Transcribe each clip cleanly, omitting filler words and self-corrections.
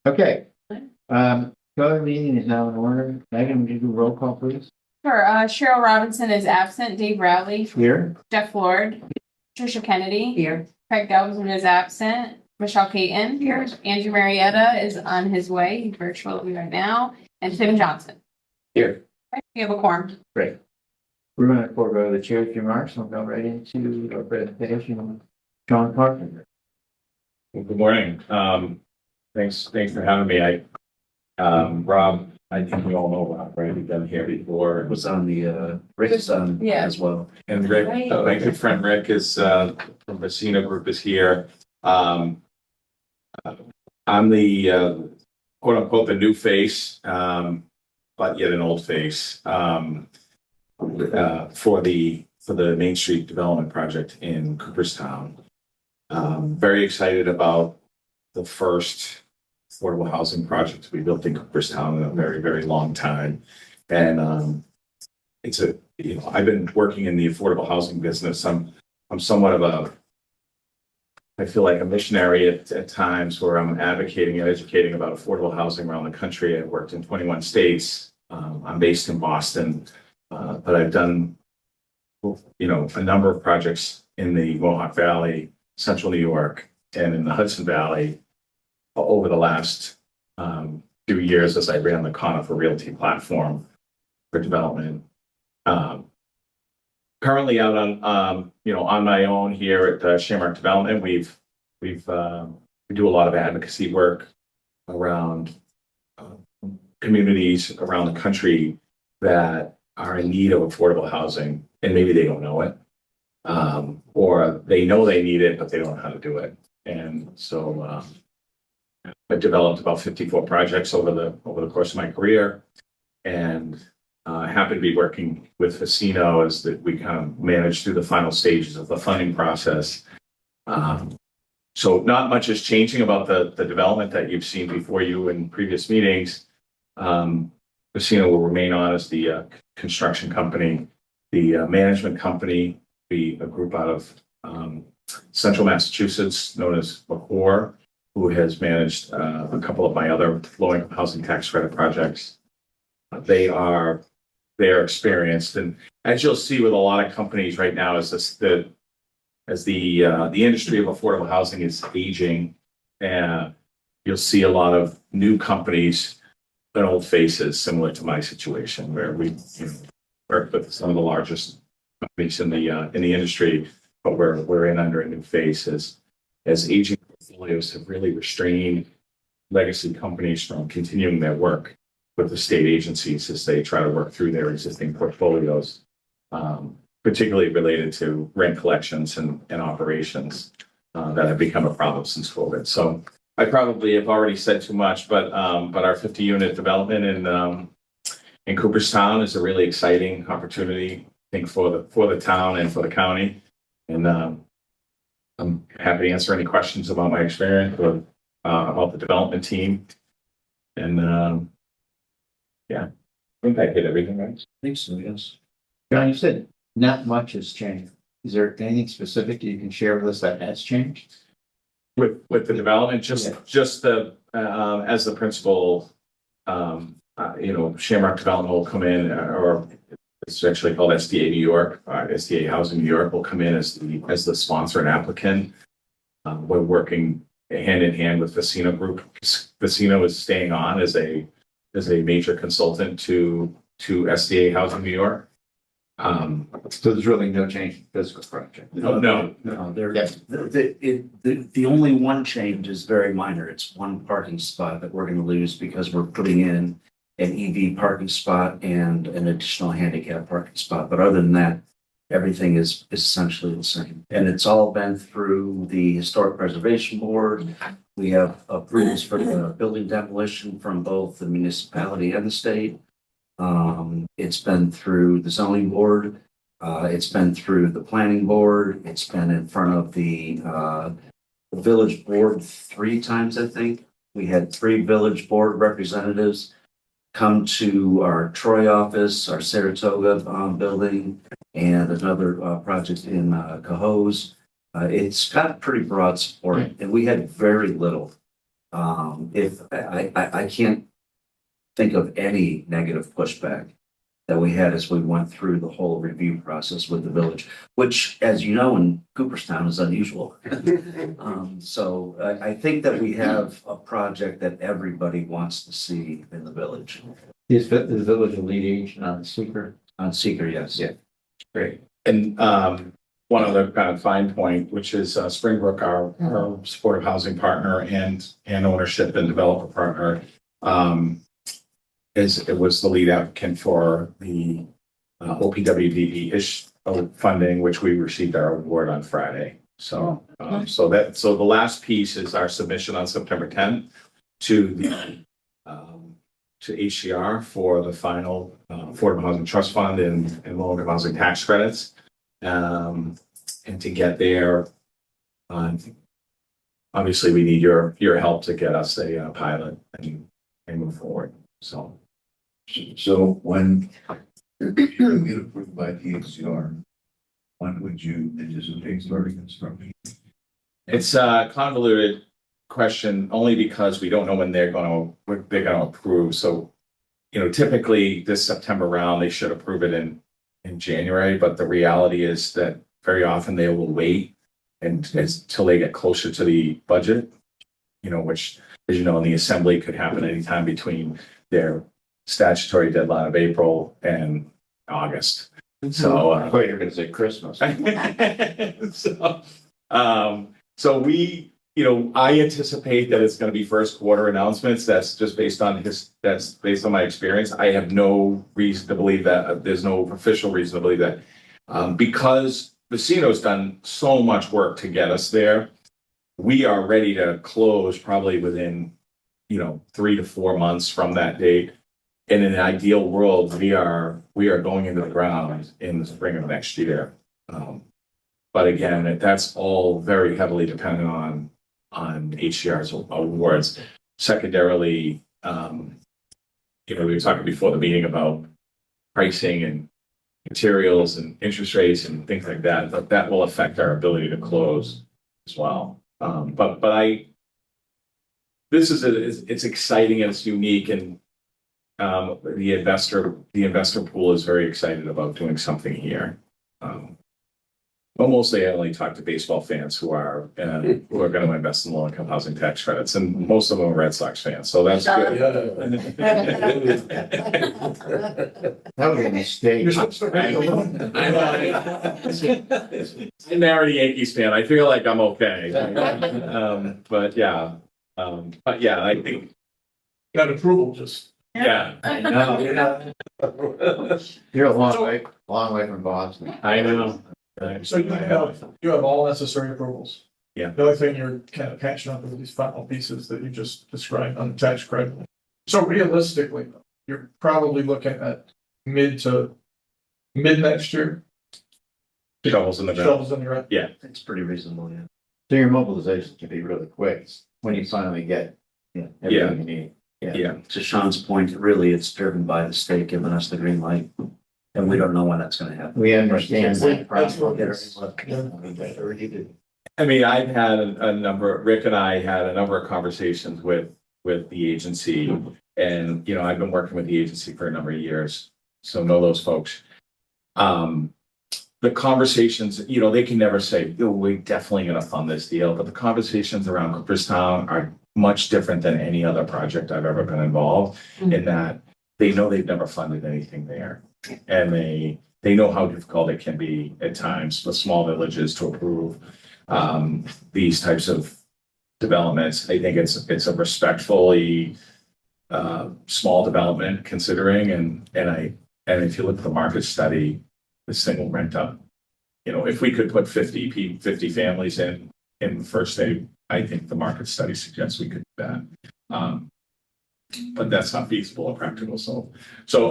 Okay. Our meeting is now in order. Megan, would you do roll call, please? Sure. Cheryl Robinson is absent. Dave Rowley. Here. Jeff Lord. Trisha Kennedy. Here. Craig Galvin is absent. Michelle Caton. Here. Andrew Marietta is on his way virtually right now. And Tim Johnson. Here. Okay, we have a quorum. Great. We're going to forego the chair's remarks and go right into our presentation on John Carpenter. Well, good morning. Thanks for having me. Rob, I think we all know Rob, right? We've been here before. It was on the Rick's as well. And Rick, Right. my good friend Rick is from Vecino Group is here. I'm the quote unquote the new face, but yet an old face for the Main Street development project in Cooperstown. Very excited about the first affordable housing project to be built in Cooperstown in a very, very long time. And I've been working in the affordable housing business. I'm somewhat of I feel like a missionary at times where I'm advocating and educating about affordable housing around the country. I've worked in 21 states. I'm based in Boston, but I've done, a number of projects in the Mohawk Valley, Central New York, and in the Hudson Valley over the last few years as I ran the Conifer Realty platform for development. Currently out on my own here at Shamrock Development, we do a lot of advocacy work around communities around the country that are in need of affordable housing, and maybe they don't know it, or they know they need it, but they don't know how to do it. And so I've developed about 54 projects over the course of my career, and happy to be working with Vecino as that we kind of manage through the final stages of the funding process. So not much is changing about the development that you've seen before you in previous meetings. Vecino will remain on as the construction company. The management company be a group out of Central Massachusetts known as McCore, who has managed a couple of my other low-income housing tax credit projects. They're experienced, and as you'll see with a lot of companies right now, as the industry of affordable housing is aging, and you'll see a lot of new companies and old faces, similar to my situation, where we work with some of the largest companies in the industry, but we're in under a new face as aging portfolios have really restrained legacy companies from continuing their work with the state agencies as they try to work through their existing portfolios, particularly related to rent collections and operations that have become a problem since COVID. So I probably have already said too much, but our 50-unit development in Cooperstown is a really exciting opportunity, I think, for the town and for the county. And I'm happy to answer any questions about my experience or about the development team. And yeah, I think I hit everything, right? I think so, yes. John, you said not much has changed. Is there anything specific you can share with us that has changed? With the development, just the as the principal, Shamrock Development will come in, or it's actually called SDA New York, SDA Housing New York will come in as the sponsor and applicant. We're working hand in hand with Vecino Group. Vecino is staying on as a major consultant to SDA Housing New York. So there's really no change in physical project. No. The only one change is very minor. It's one parking spot that we're going to lose because we're putting in an EV parking spot and an additional handicap parking spot. But other than that, everything is essentially the same. And it's all been through the Historic Preservation Board. We have approvals for the building demolition from both the municipality and the state. It's been through the zoning board. It's been through the planning board. It's been in front of the village board 3 times, I think. We had 3 village board representatives come to our Troy office, our Saratoga building, and another project in Cohoes. It's got pretty broad support and we had very little. If I can't think of any negative pushback that we had as we went through the whole review process with the village, which, as you know, in Cooperstown is unusual. So I think that we have a project that everybody wants to see in the village. Is the village a lead agent on the seeker? On Seeker, yes. Yeah. Great. And one other kind of fine point, which is Springbrook, our supportive housing partner and ownership and developer partner, it was the lead applicant for the OPWDP-ish funding, which we received our award on Friday. So so the last piece is our submission on September 10th to the to HCR for the final Affordable Housing Trust Fund and low-income housing tax credits. And to get there, obviously we need your help to get us a pilot and move forward. So when you get approved by the HCR, when would you anticipate starting construction? it's a convoluted question only because we don't know when they're gonna approve. So, typically this September round, they should approve it in January, but the reality is that very often they will wait until they get closer to the budget, which, as you know, in the assembly could happen anytime between their statutory deadline of April and August. So, I thought you were gonna say Christmas. so we, I anticipate that it's going to be first quarter announcements. That's just based on my experience. I have no reason to believe that. There's no official reason to believe that, because Vecino's done so much work to get us there. We are ready to close probably within, 3 to 4 months from that date. And in an ideal world, we are going into the ground in the spring of next year. But again, that's all very heavily dependent on HCR's awards. Secondarily, we were talking before the meeting about pricing and materials and interest rates and things like that, but that will affect our ability to close as well. It's exciting and it's unique, and the investor pool is very excited about doing something here. But mostly I only talk to baseball fans who are going to invest in low-income housing tax credits, and most of them are Red Sox fans. So that's good. That was a mistake. I'm married a Yankees fan. I feel like I'm okay. But yeah, I think Got approval, just. yeah, I know. You're a long way from Boston. I know. So you have all necessary approvals. Yeah. The only thing you're kind of catching up with these final pieces that you just described on the tax credit. So realistically, you're probably looking at mid next year. Shovels in the ground. Shovels in the ground. Yeah. It's pretty reasonable, yeah. So your mobilization can be really quick when you finally get everything you need. Yeah. To Sean's point, really, it's driven by the state giving us the green light. And we don't know when that's going to happen. We understand that That's process. I mean, Rick and I had a number of conversations with the agency, and, I've been working with the agency for a number of years, so know those folks. The conversations, they can never say, we're definitely going to fund this deal, but the conversations around Cooperstown are much different than any other project I've ever been involved in, that they know they've never funded anything there. And they know how difficult it can be at times for small villages to approve these types of developments. I think it's a respectfully small development considering, and if you look at the market study, this thing will rent up. If we could put 50 families in the first day, I think the market study suggests we could do that. But that's not feasible or practical. So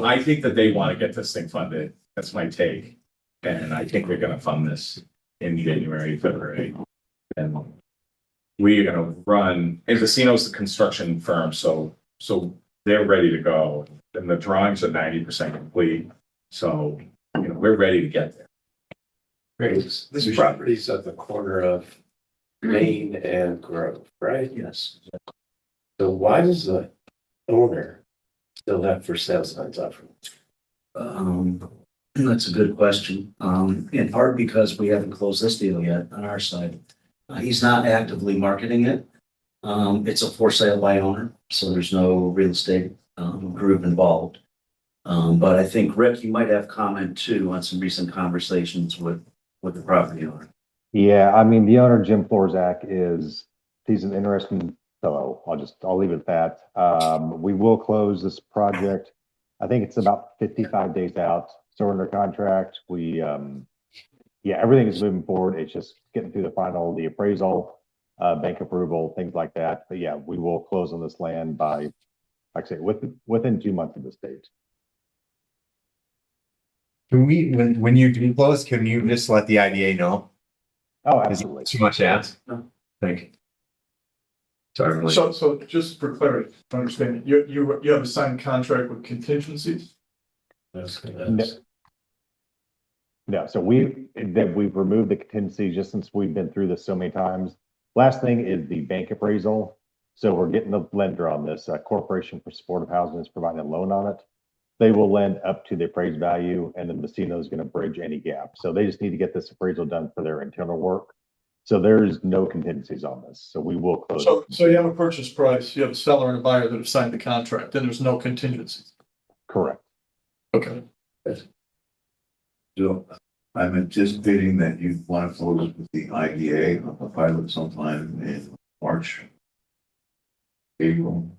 I think that they want to get this thing funded. That's my take. And I think we're going to fund this in January, February. And we're going to run, and Vecino's the construction firm, so they're ready to go. And the drawings are 90% complete. So, we're ready to get there. Great. This property's at the corner of Main and Grove, right? Yes. So why does the owner still have for sale signs up? That's a good question. In part because we haven't closed this deal yet on our side. He's not actively marketing it. It's a for sale by owner, so there's no real estate, group involved. But I think Rick, you might have comment too on some recent conversations with the property owner. Yeah, I mean, the owner, Jim Florzak, he's an interesting fellow. I'll leave it at that. We will close this project. I think it's about 55 days out. So we're under contract. Yeah, everything is moving forward. It's just getting through the appraisal, bank approval, things like that. But yeah, we will close on this land by, like I say, within 2 months of this date. Can we, when you do close, can you just let the IDA know? Oh, Is it absolutely. too much to ask? No. Thank you. Sorry, Emily. So just for clarity, to understand, you have a signed contract with contingencies? No, so we've removed the contingency just since we've been through this so many times. Last thing is the bank appraisal. So we're getting the lender on this. Corporation for Supportive Housing is providing a loan on it. They will lend up to the appraised value, and then Messina is going to bridge any gap. So they just need to get this appraisal done for their internal work. So there's no contingencies on this. So we will close. So you have a purchase price, you have a seller and a buyer that have signed the contract, and there's no contingencies. Correct. Okay. So I'm anticipating that you want to close with the IDA of the pilot sometime in March, April.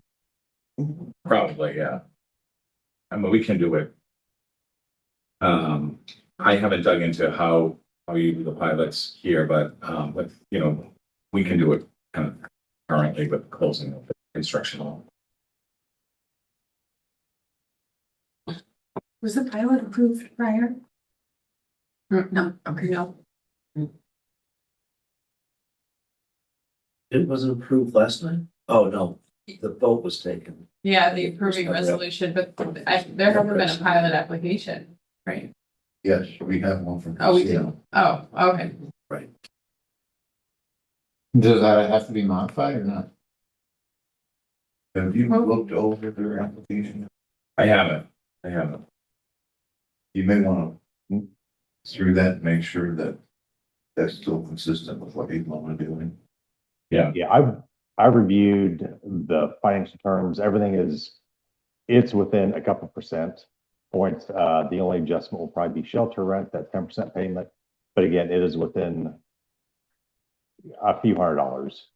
Probably, yeah. I mean, we can do it. I haven't dug into how you do the pilots here, but we can do it kind of currently with closing of the construction loan. Was the pilot approved prior? No, okay. No. It wasn't approved last time? Oh, no, the vote was taken. Yeah, the approving resolution, but there hasn't been a pilot application, right? Yes, we have one from. Oh, we Casino. do. Oh, okay. Right. Does that have to be modified or not? Have you looked over their application? I haven't. You may want to through that, make sure that that's still consistent with what people want to do. Yeah, I reviewed the financial terms. Everything it's within a couple percent points. The only adjustment will probably be shelter rent, that 10% payment. But again, it is within a few $100s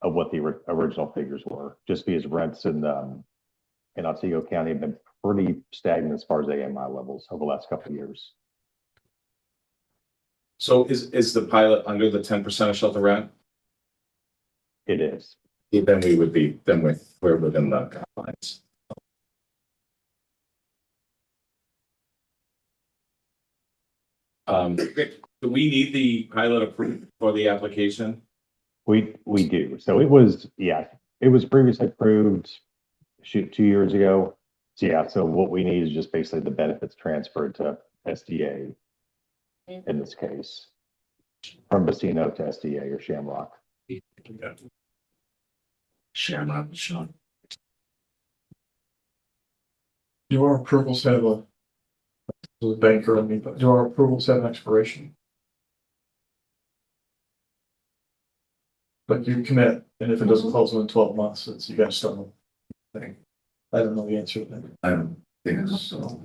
of what the original figures were, just because rents in Otsego County have been pretty stagnant as far as AMI levels over the last couple of years. So is the pilot under the 10% of shelter rent? It is. Then we're within the guidelines. Do we need the pilot approved for the application? We do. So it was previously approved, 2 years ago. So yeah, so what we need is just basically the benefits transferred to SDA in this case, from Bacino to SDA or Shamrock. Shamrock, Sean. Your approvals have the banker, but your approvals have an expiration. But you commit, and if it doesn't close within 12 months, you gotta start. I don't know the answer to that. I don't think so.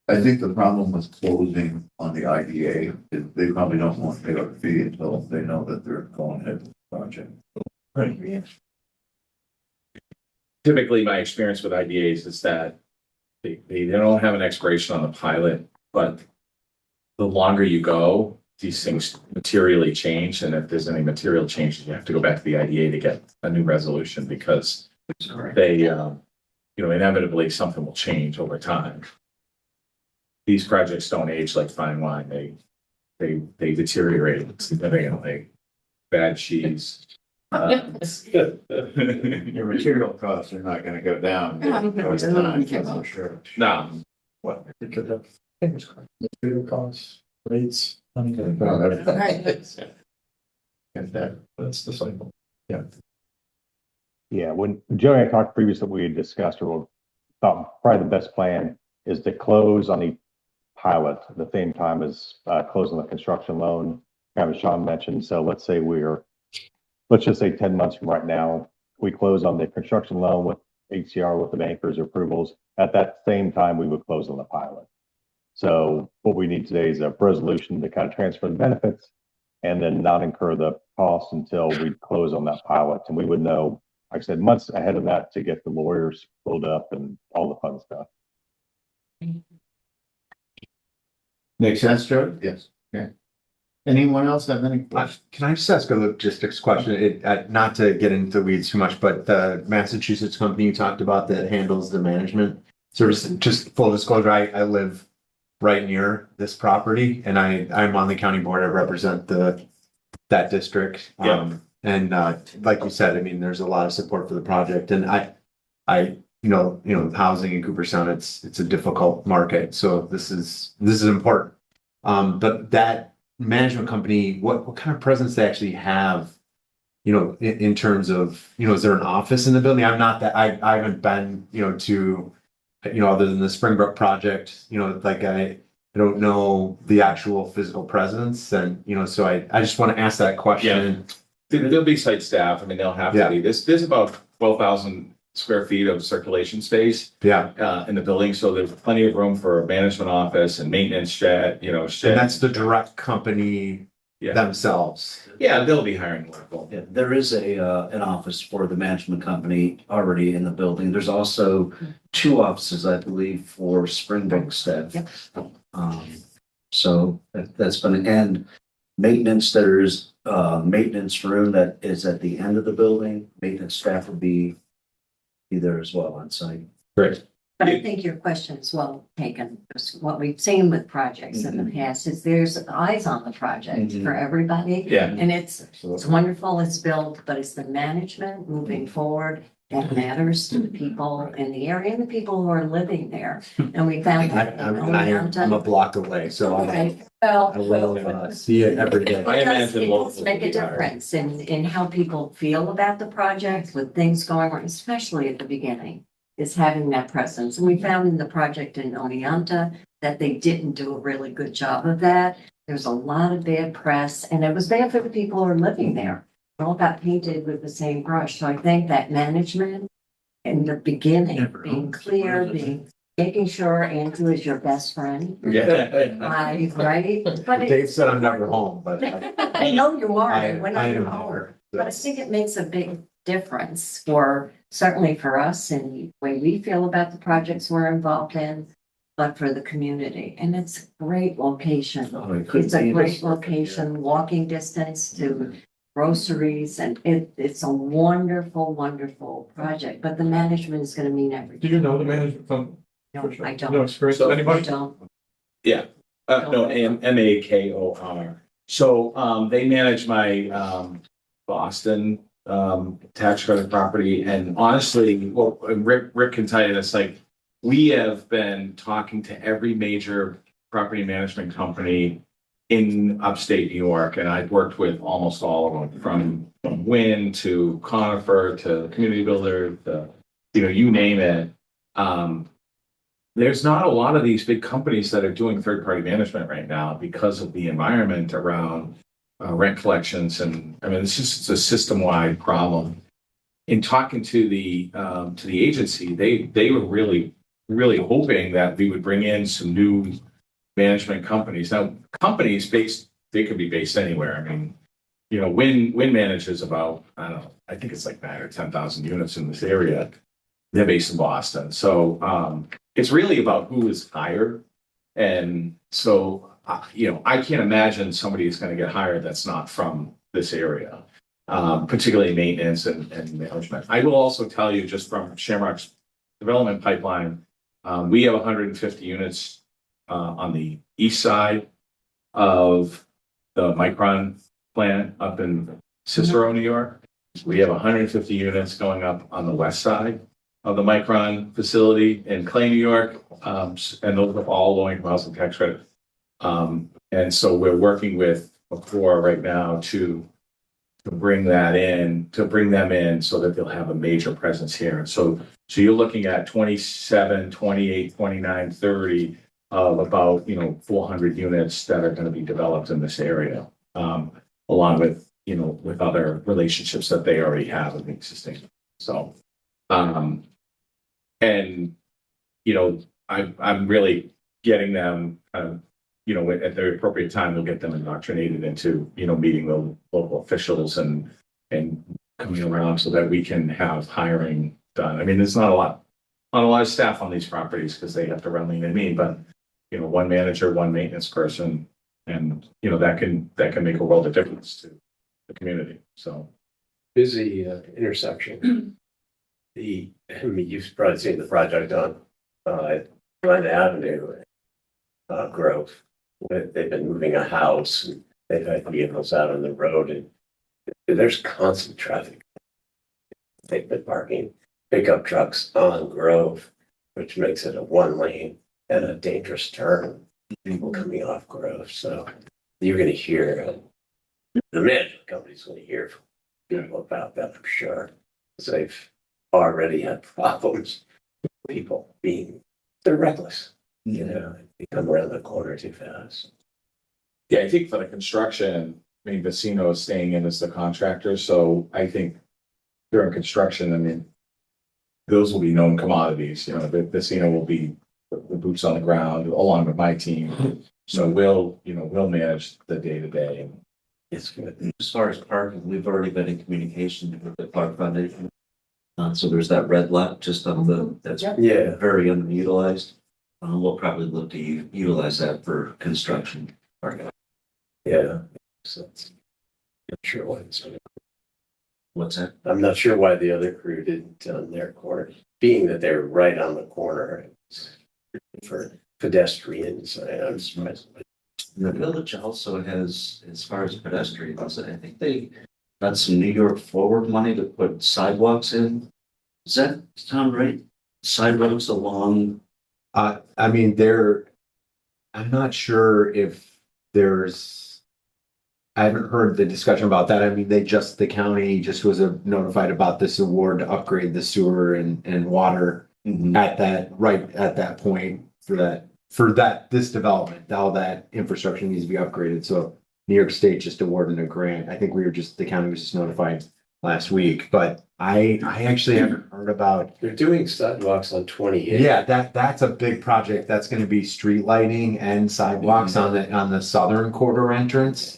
I think the problem with closing on the IDA is they probably don't want to pay our fee until they know that they're going ahead with the project. Right. Typically, my experience with IDAs is that they don't have an expiration on the pilot, but the longer you go, these things materially change. And if there's any material changes, you have to go back to the IDA to get a new resolution because they, inevitably something will change over time. These projects don't age like fine wine. They deteriorate significantly. Bad cheese. Your material costs are not gonna go down. Over time, for sure. No, Well, it could have things, material costs, rates. That's the cycle. Yeah, when Joe and I talked previously, we had discussed or thought probably the best plan is to close on the pilot at the same time as closing the construction loan, kind of as Sean mentioned. So let's say let's just say 10 months from right now, we close on the construction loan with HCR with the bankers approvals. At that same time, we would close on the pilot. So what we need today is a resolution to kind of transfer the benefits and then not incur the costs until we close on that pilot. And we would know, like I said, months ahead of that to get the lawyers pulled up and all the fun stuff. Make sense, Joe? Yes. Anyone else have any questions? Can I just ask a logistics question? Not to get into the weeds too much, but the Massachusetts company you talked about that handles the management service, just full disclosure, I live right near this property and I'm on the county board. I represent that district. Yeah. And like you said, I mean, there's a lot of support for the project and I housing in Cooperstown, it's a difficult market. So this is important. But that management company, what kind of presence they actually have, in terms of, is there an office in the building? I'm not that, I haven't been, to, other than the Springbrook project, like I don't know the actual physical presence. And, so I just want to ask that question. There'll be site staff. I mean, they'll have to be. There's about 12,000 square feet of circulation space. In the building, so there's plenty of room for a management office and maintenance shed. And that's the direct company themselves. Yeah, they'll be hiring local. Yeah, there is an office for the management company already in the building. There's also 2 offices, I believe, for Springbrook staff. So that's been, and maintenance, there's maintenance room that is at the end of the building. Maintenance staff will be there as well on site. Great. But I think your question is well taken. Because what we've seen with projects in the past is there's eyes on the project for everybody. Yeah. And it's wonderful, it's built, but it's the management moving forward that matters to the people in the area and the people who are living there. And we found that. I'm a block away, so Okay, well. I will see it every day. I imagine It does local make a will be hired. difference in how people feel about the project with things going on, especially at the beginning, is having that presence. And we found in the project in Oneonta that they didn't do a really good job of that. There's a lot of bad press and it was bad for the people who are living there. It all got painted with the same brush. So I think that management in the beginning, being clear, making sure Andrew is your best friend. Right? But Dave said I'm never home, but I know you are, I and when I'm am home. here. But I think it makes a big difference for, certainly for us and the way we feel about the projects we're involved in, but for the community. And it's a great location. It's a great location, walking distance to groceries, and it's a wonderful, wonderful project. But the management is going to mean Do everything. you know the management company? No, I No don't. experience, So- I anybody? don't. No, MAKOR. So they manage my Boston tax credit property, and honestly, well, Rick can tell you this, like, we have been talking to every major property management company in upstate New York, and I've worked with almost all of them, from Wynn to Conifer to Community Builder, to, you name it. There's not a lot of these big companies that are doing third-party management right now because of the environment around rent collections, and I mean, it's a system-wide problem. In talking to the agency, they were really hoping that we would bring in some new management companies. Now, companies they could be based anywhere. I mean, Wynn manages about, I don't know, I think it's like 9 or 10,000 units in this area. They're based in Boston, so it's really about who is hired, and so I can't imagine somebody is going to get hired that's not from this area, particularly maintenance and management. I will also tell you, just from Shamrock's development pipeline, we have 150 units on the east side of the Micron plant up in Cicero, New York. We have 150 units going up on the west side of the Micron facility in Clay, New York, and those are all low-income housing tax credit And so we're working with Accor right now to bring that in, to bring them in so that they'll have a major presence here. And so you're looking at 27, 28, 29, 30 of about, 400 units that are going to be developed in this area, along with, with other relationships that they already have in the existing. So, and, I'm really getting them, at the appropriate time, we'll get them indoctrinated into, meeting the local officials and coming around so that we can have hiring done. I mean, there's not a lot of staff on these properties because they have to run lean and mean, but, one manager, one maintenance person, and, that can make a world of difference to the community. So. Busy intersection. You've probably seen the project on Glen Avenue, Grove. They've been moving a house and they've had vehicles out on the road and there's constant traffic. They've been parking pickup trucks on Grove, which makes it a one lane and a dangerous turn. People coming off Grove. So you're going to hear, the management company's going to hear from people about that for sure. So they've already had problems with people they're reckless. They come around the corner too fast. Yeah, I think for the construction, Vecino is staying in as the contractor, so I think during construction, those will be known commodities, Vecino will be the boots on the ground along with my team. So we'll manage the day to day. It's good. As far as parking, we've already been in communication with the Park Foundation. So there's that red lot just on that's very underutilized. We'll probably look to utilize that for construction. Yeah. So I'm sure why What's that? I'm not sure why the other crew didn't on their corner, being that they're right on the corner for pedestrians. I'm surprised. The village also has, as far as pedestrians, I think they got some New York Forward money to put sidewalks in. Does that sound right? Sidewalks along. I'm not sure if I haven't heard the discussion about that. The county just was notified about this award to upgrade the sewer and water at that point for this development. All that infrastructure needs to be upgraded. So New York State just awarded a grant. I think the county was just notified last week, but I actually haven't heard about. They're doing sidewalks on 28. Yeah, that's a big project. That's going to be street lighting and sidewalks on the southern quarter entrance.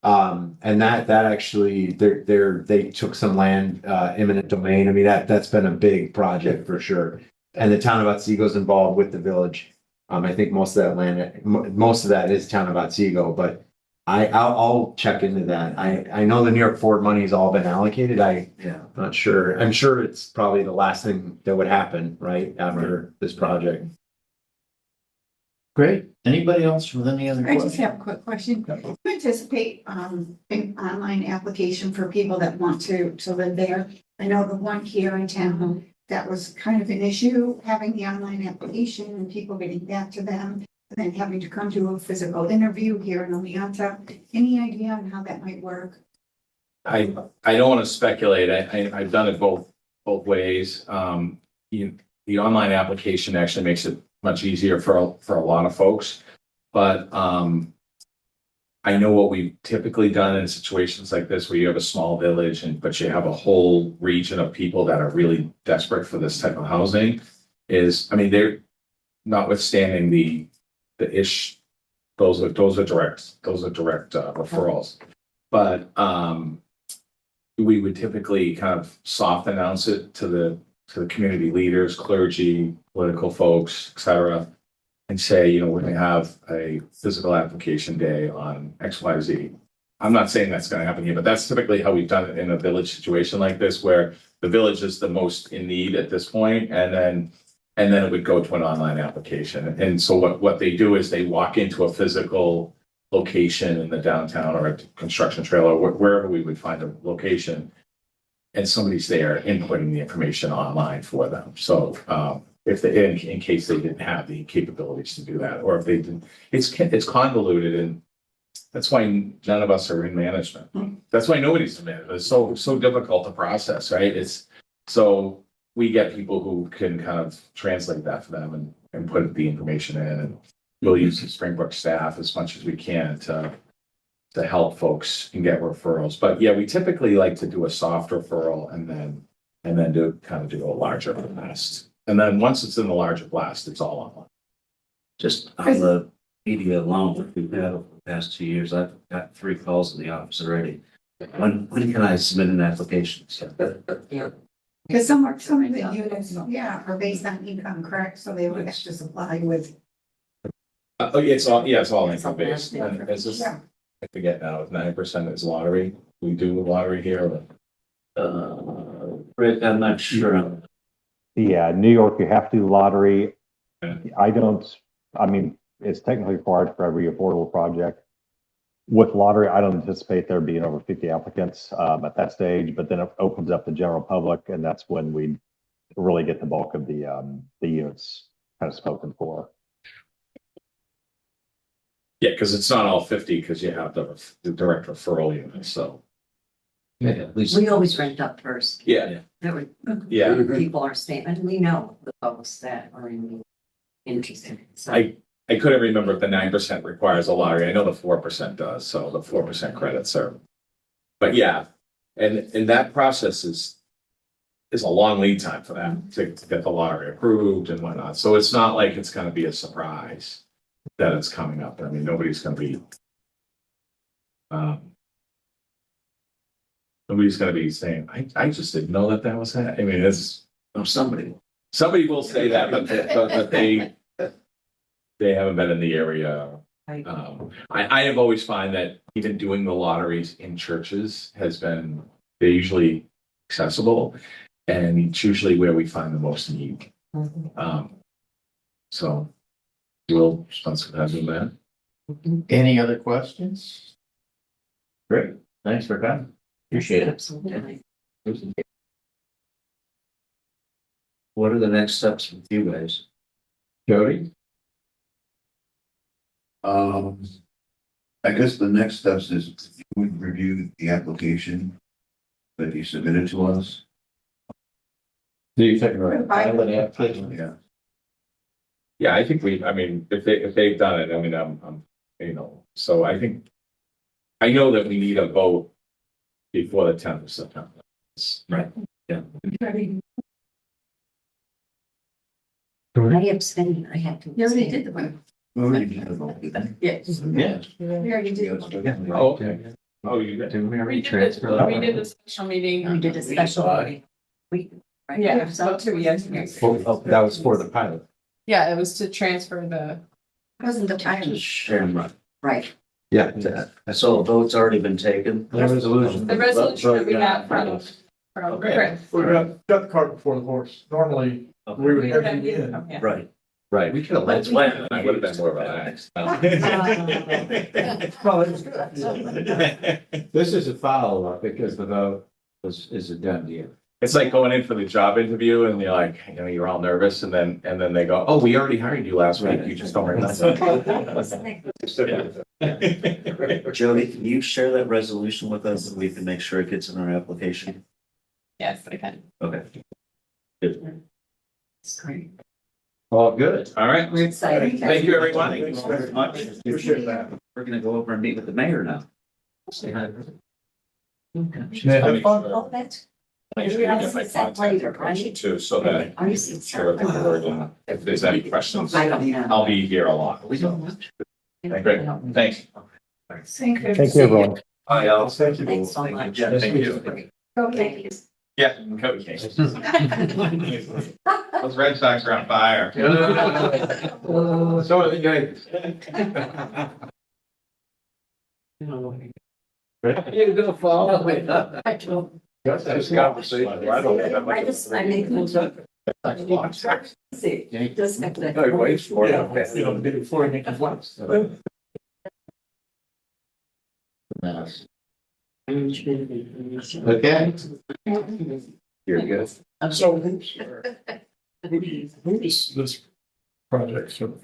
And that actually they took some land, eminent domain. That's been a big project for sure. And the town of Otsego involved with the village. I think most of that is town of Otsego, but I'll check into that. I know the New York Forward money's all been allocated. I'm not sure. I'm sure it's probably the last thing that would happen right after this project. Great. Anybody else with any other I just questions? have a quick question. Do you anticipate an online application for people that want to live there? I know the one here in town, that was kind of an issue, having the online application and people getting back to them, and then having to come to a physical interview here in Oneonta. Any idea on how that might work? I don't want to speculate. I've done it both ways. The online application actually makes it much easier for a lot of folks, but I know what we've typically done in situations like this where you have a small village but you have a whole region of people that are really desperate for this type of housing they're notwithstanding the those are direct referrals, but we would typically kind of soft announce it to the community leaders, clergy, political folks, etc., and say, we're going to have a physical application day on XYZ. I'm not saying that's going to happen here, but that's typically how we've done it in a village situation like this, where the village is the most in need at this point, and then it would go to an online application. And so what they do is they walk into a physical location in the downtown or a construction trailer, wherever we would find a location, and somebody's there inputting the information online for them. So if they, in case they didn't have the capabilities to do that, or if they didn't, it's convoluted, and That's why none of us are in management. That's why nobody's in management. It's so difficult to process, right? It's, so we get people who can kind of translate that for them and put the information in, and we'll use the Springbrook staff as much as we can to help folks and get referrals. But yeah, we typically like to do a soft referral and then do a larger blast. And then once it's in the larger blast, it's all online. Just on the media alone, that we've had over the past 2 years, I've got 3 calls in the office already. When can I submit an application? Because some of the units, yeah, are based on income, correct? So they would have to supply with, It's all income based. And it's just, yeah. I forget now, if 9% is lottery, we do lottery here. Rick, I'm not sure. Yeah, New York, you have to do lottery. Yeah. I mean, it's technically required for every affordable project. With lottery, I don't anticipate there being over 50 applicants at that stage, but then it opens up the general public, and that's when we really get the bulk of the units kind of spoken for. Yeah, because it's not all 50 because you have the direct referral unit, so. Yeah, at least. We always rent up first. Yeah, That would, yeah. people are staying, and we know the folks that are interested. So I couldn't remember if the 9% requires a lottery. I know the 4% does, so the 4% credits are. But yeah, and that process is a long lead time for that to get the lottery approved and whatnot. So it's not like it's going to be a surprise that it's coming up. I mean, nobody's going to be. Nobody's going to be saying, I just didn't know that was that. I mean, it's somebody will say that, but they haven't been in the area. I have always find that even doing the lotteries in churches they're usually accessible, and it's usually where we find the most need. So we'll spend some time doing that. Any other questions? Great, thanks for coming. Appreciate it. absolutely. What are the next steps with you guys? Jody? I guess the next steps is we review the application that you submitted to us. Do you think we're Pilot application? Yeah. Yeah, I think if they've done it, I mean, I'm so I think, I know that we need a vote before the 10th of September. Right. Yeah. I abstained, I had to. You already did the one. We already had a vote. Yes. Yeah. We already did the one. Oh, okay. Oh, you did. Did we We already did transfer? this, we did the special meeting. We did a special meeting. We. right? Yeah, So- about 2 years ago. That was for the pilot. Yeah, it was to transfer the, Wasn't the time. Just share them. Right. Yeah. So a vote's already been taken. The resolution. the resolution that we got from Chris. We got the cart before the horse. Normally, we would have you in. Yeah. Right. Right. We could have let when I would have been more relaxed. This is a follow-up because the vote is a done deal. It's like going in for the job interview and you're like, you're all nervous, and then they go, oh, we already hired you last week. You just don't remember. Jody, can you share that resolution with us so we can make sure it gets in our application? Yes, I can. Okay. Good. It's great. All good. All right. We're excited. Thank you, everyone. Thank you very much. Appreciate that. We're gonna go over and meet with the mayor now. Say hi. Oh, that's. Later, right? Too, so that Are you? share with the board, and if there's any questions, I don't know. I'll be here a lot. So, great. Thanks. Thank you. Thank you, everyone. Bye, Alice. Thank you. Thanks so much. Yeah, thank you. Okay. Yeah, Cody came. Those Red Sox are on fire. So are the guys. You're gonna fall. I told. This conversation. I just, I make those up. See, just like that. No, wait for Yeah, it. you know, before you make the flips. Okay. You're good. So who's this project? So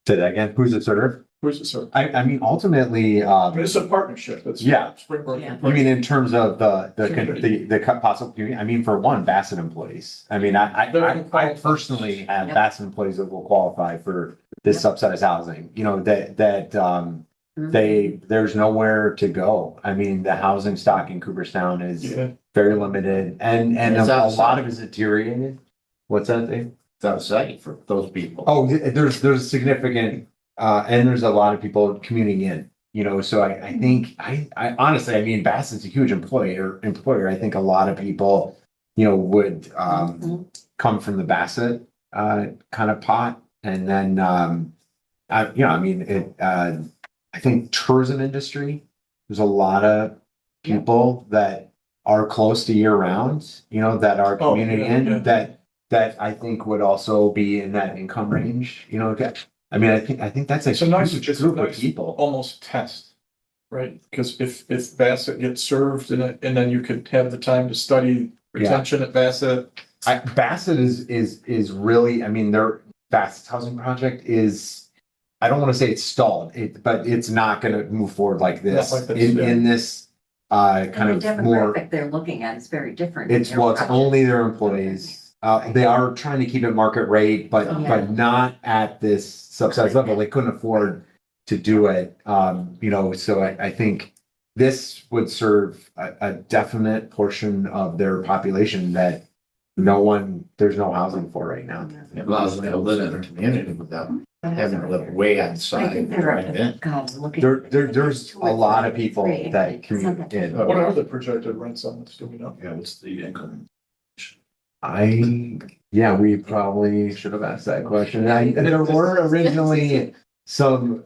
Say that again. Who's it serve? Who's it, sir? I mean, ultimately, It's a partnership. It's Yeah. Springbrook. Yeah. I mean, in terms of the Community. possible community, I mean, for one, Bassett employees. I mean, I personally have Yep. Bassett employees that will qualify for this Yep. subsidized housing, you know, there's nowhere to go. I mean, the housing stock in Cooperstown is Yeah. very limited and It's a outside. lot of it is deteriorated. What's that thing? It's out of sight for those people. Oh, there's a significant, and there's a lot of people commuting in, you know, so I think, I honestly, I mean, Bassett's a huge employer. I think a lot of people, you know, would, Mhm. come from the Bassett, kind of pot. And then, you know, I mean, I think tourism industry, there's a lot of people that are close to year round, you know, that are Oh, commuting yeah, yeah. in, that I think would also be in that income range, you know, I mean, I think that's a It's a nice, huge it's a group of nice people. almost test, right? Because if Bassett gets served and then you could have the time to study retention at Bassett. Bassett is really, I mean, Bassett's housing project is, I don't want to say it's stalled, but it's not gonna move forward like this, Not like this, yeah. in this, kind And the of more. demographic they're looking at is very different. It's, well, it's only their employees. They are trying to keep it market rate, but Yeah. not at this subsidized level. They couldn't afford to do it. You know, so I think this would serve a definite portion of their population that there's no housing for right now. It allows them to live in a community without having to live way I outside. think Right they're, in. God, looking. There's a lot of people that commute in. What are the projected rents on this, do we know? Yeah, what's the income? We probably should have asked that question. There were originally some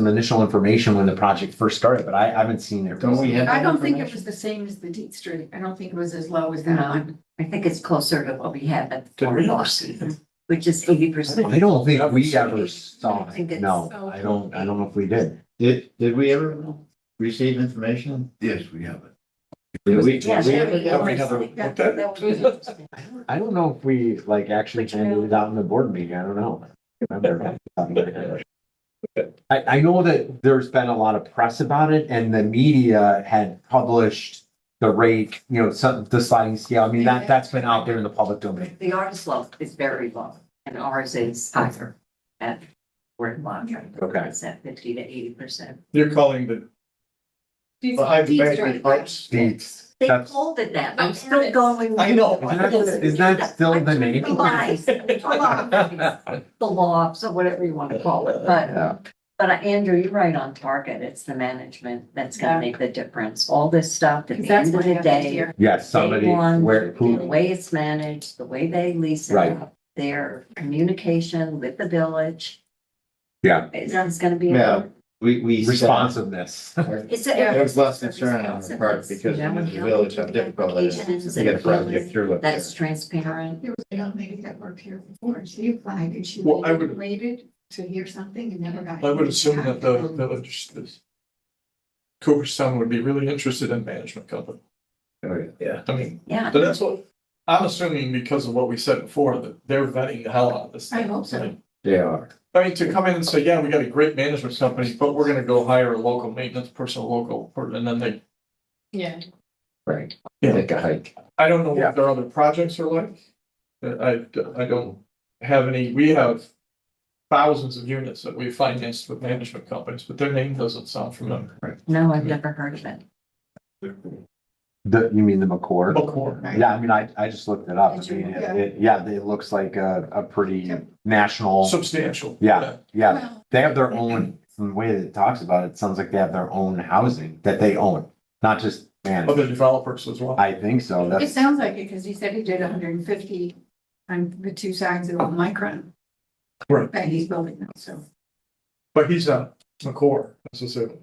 initial information when the project first started, but I haven't seen it. Don't we have? I don't think it was the same as the Deep Street. I don't think it was as low as that No, one. I think it's closer to what we have at the Did we ever boardwalk, see it? which is 80%. I don't think we ever saw I think it. it's- No, I don't know if we did. Did we ever receive information? Yes, we have it. Did we? Yeah, did we ever yeah, get- we never looked at it. That was interesting. I don't know if we actually handed it out in the board meeting. I don't know. I know that there's been a lot of press about it and the media had published the rate, you know, the sliding scale. I mean, that's been out there in the public domain. The artist low is very low and ours is higher at boardwalk. Okay. It's at 50 to 80%. You're calling the behind the bank parts? They That's- called it that. I'm still going. I know. Isn't that still the name? The lies, the lofts or whatever you want to call it, but Andrew, you're right on target. It's the management that's gonna make the difference. All this stuff at the That's end of what the happened day. here. Yes, somebody Day one, where, The who, way it's managed, the way they lease it Right. out, their communication with the village. Yeah. It's gonna be. Yeah. We. responsiveness. It's There's less concern on the part because You know, the village have difficulty to get a project through it. That's transparent. There was a young lady that worked here before, she applied and she Well, I would- waited to hear something and never got. I would assume that the village, Cooperstown would be really interested in management company. Yeah. I mean, Yeah. but that's what, I'm assuming because of what we said before, that they're vetting the hell out of this. I thing. hope so. They are. I mean, to come in and say, yeah, we got a great management company, but we're gonna go hire a local maintenance person, and then they, Yeah. Right. Yeah. Take a hike. I don't know Yeah. what their other projects are like. I don't have any, we have thousands of units that we financed with management companies, but their name doesn't sound familiar. No, I've never heard of it. You mean the McCord? McCord. Yeah, I mean, I just looked it up. I Did you? mean, Yeah. it looks like a pretty national. Substantial. Yeah, yeah. Well, They have their own, from the way that it talks about it, it sounds like they have their own housing that they own, not just managed. Other developers as well. I think so. It That's, sounds like it, because he said he did 150 on the two sides of the micron. Right. That he's building now, so. But he's not McCord necessarily.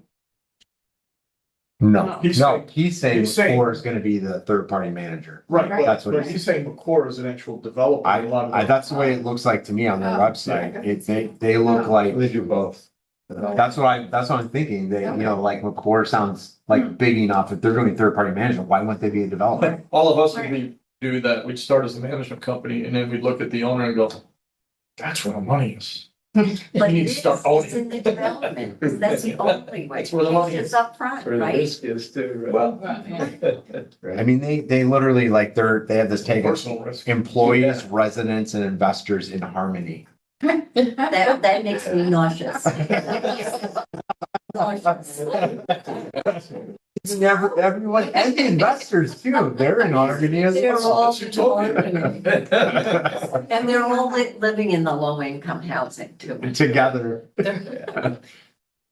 no, He's no, saying- he's saying he's saying- Core is gonna be the third party manager. Right. Right. That's what But he's he's saying McCord is an actual developer. A lot of that's the way it looks like to me on their Oh, website. yeah. They look like, They do both. that's what I'm thinking. They, you know, like McCord sounds like big enough. If they're doing third party management, why wouldn't they be a developer? All of us would do that. We'd start as a management company and then we'd look at the owner and go, that's where the money is. But need it to start is, owning it's in the development, that's the only way. That's where the money It's up front, Where the right? risk is too, right? Well, I mean, they literally like they have this tag of personal risk. employees, residents and investors in harmony. That makes me nauseous. It's never, everyone, and the investors too, they're in harmony as They're well. all That's utopia. And they're all living in the low income housing too. Together.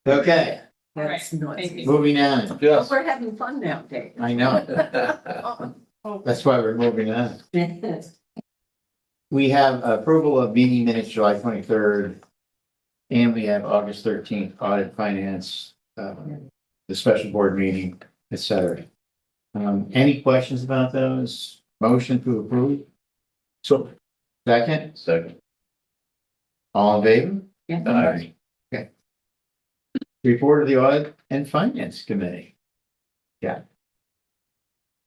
Okay, That's Thank nuts. you. moving on. But Yes. we're having fun now, Dave. I know, that's why we're moving on. We have approval of meeting minutes July 23rd. And we have August 13th, audit finance, the special board meeting, et cetera. Any questions about those? Motion to approve? So, Second? Second. All in favor? Yeah. Aye. Okay. Report of the audit and finance committee.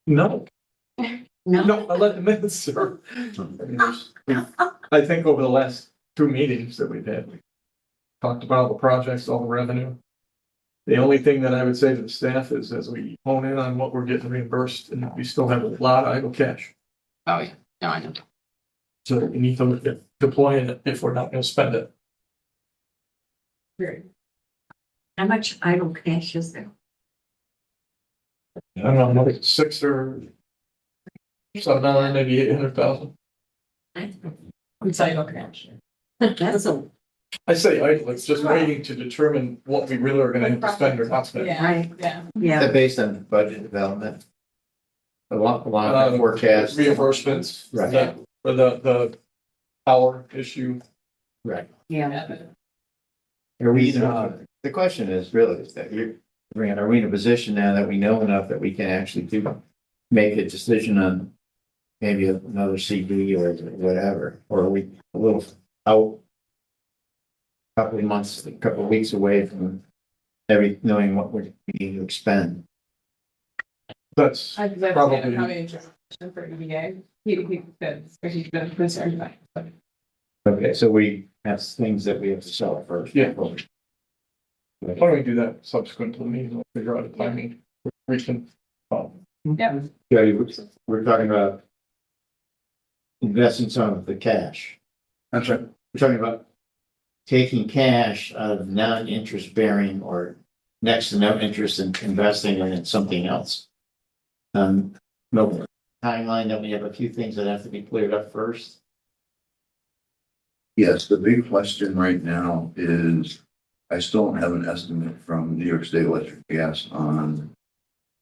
no, No, I let the minutes serve. I think over the last 2 meetings that we've had, we talked about all the projects, all the revenue. The only thing that I would say to the staff is as we hone in on what we're getting reimbursed, and we still have a lot of idle cash. Oh, yeah, no, I know. So we need to look at deploying it if we're not gonna spend it. how much idle cash is there? I don't know, like 6 or 700, maybe 800,000. It's idle cash. That's a, I say idle, it's just waiting to determine what we really are gonna have to spend or not spend. Yeah, right, yeah. Is yeah. that based on budget development? A lot of forecast. Reimbursements, Right. the power issue. Right. Yeah, Are we, the question is really, is that are we in a position now that we know enough that we can actually make a decision on maybe another CD or whatever, or are we a little out? Couple of months, a couple of weeks away from knowing what we need to expend. That's I just Probably. have an interest for EDA. He said, he's been concerned about it. Okay, so we have things that we have to sell first. Yeah. Why don't we do that subsequent to the meeting, we'll figure out a timing, we can. Yep. Jody, we're talking about investing some of the cash. That's right. We're talking about taking cash out of non-interest bearing or next to no interest and investing in something else. No timeline, that we have a few things that have to be cleared up first. Yes, the big question right now is, I still don't have an estimate from New York State Electric Gas on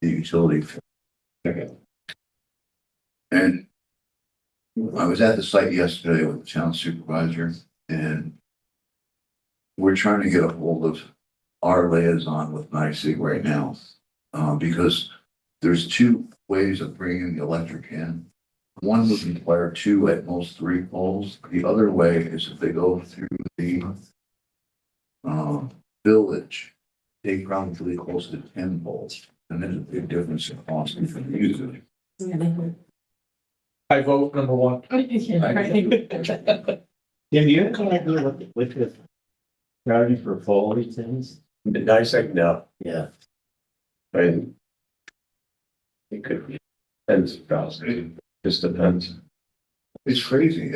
the utility. Okay. And I was at the site yesterday with the town supervisor, and we're trying to get a hold of our liaison with NICEAG right now. Because there's 2 ways of bringing the electric in. One would require 2, at most 3 poles. The other way is if they go through the village, they probably close to 10 poles. And there's a big difference in cost for the user. I vote number 1. Tim, do you have any idea what the priority for pole things? NICEAG, no, Yeah. I mean. It could be tens of thousands, just depends. It's crazy.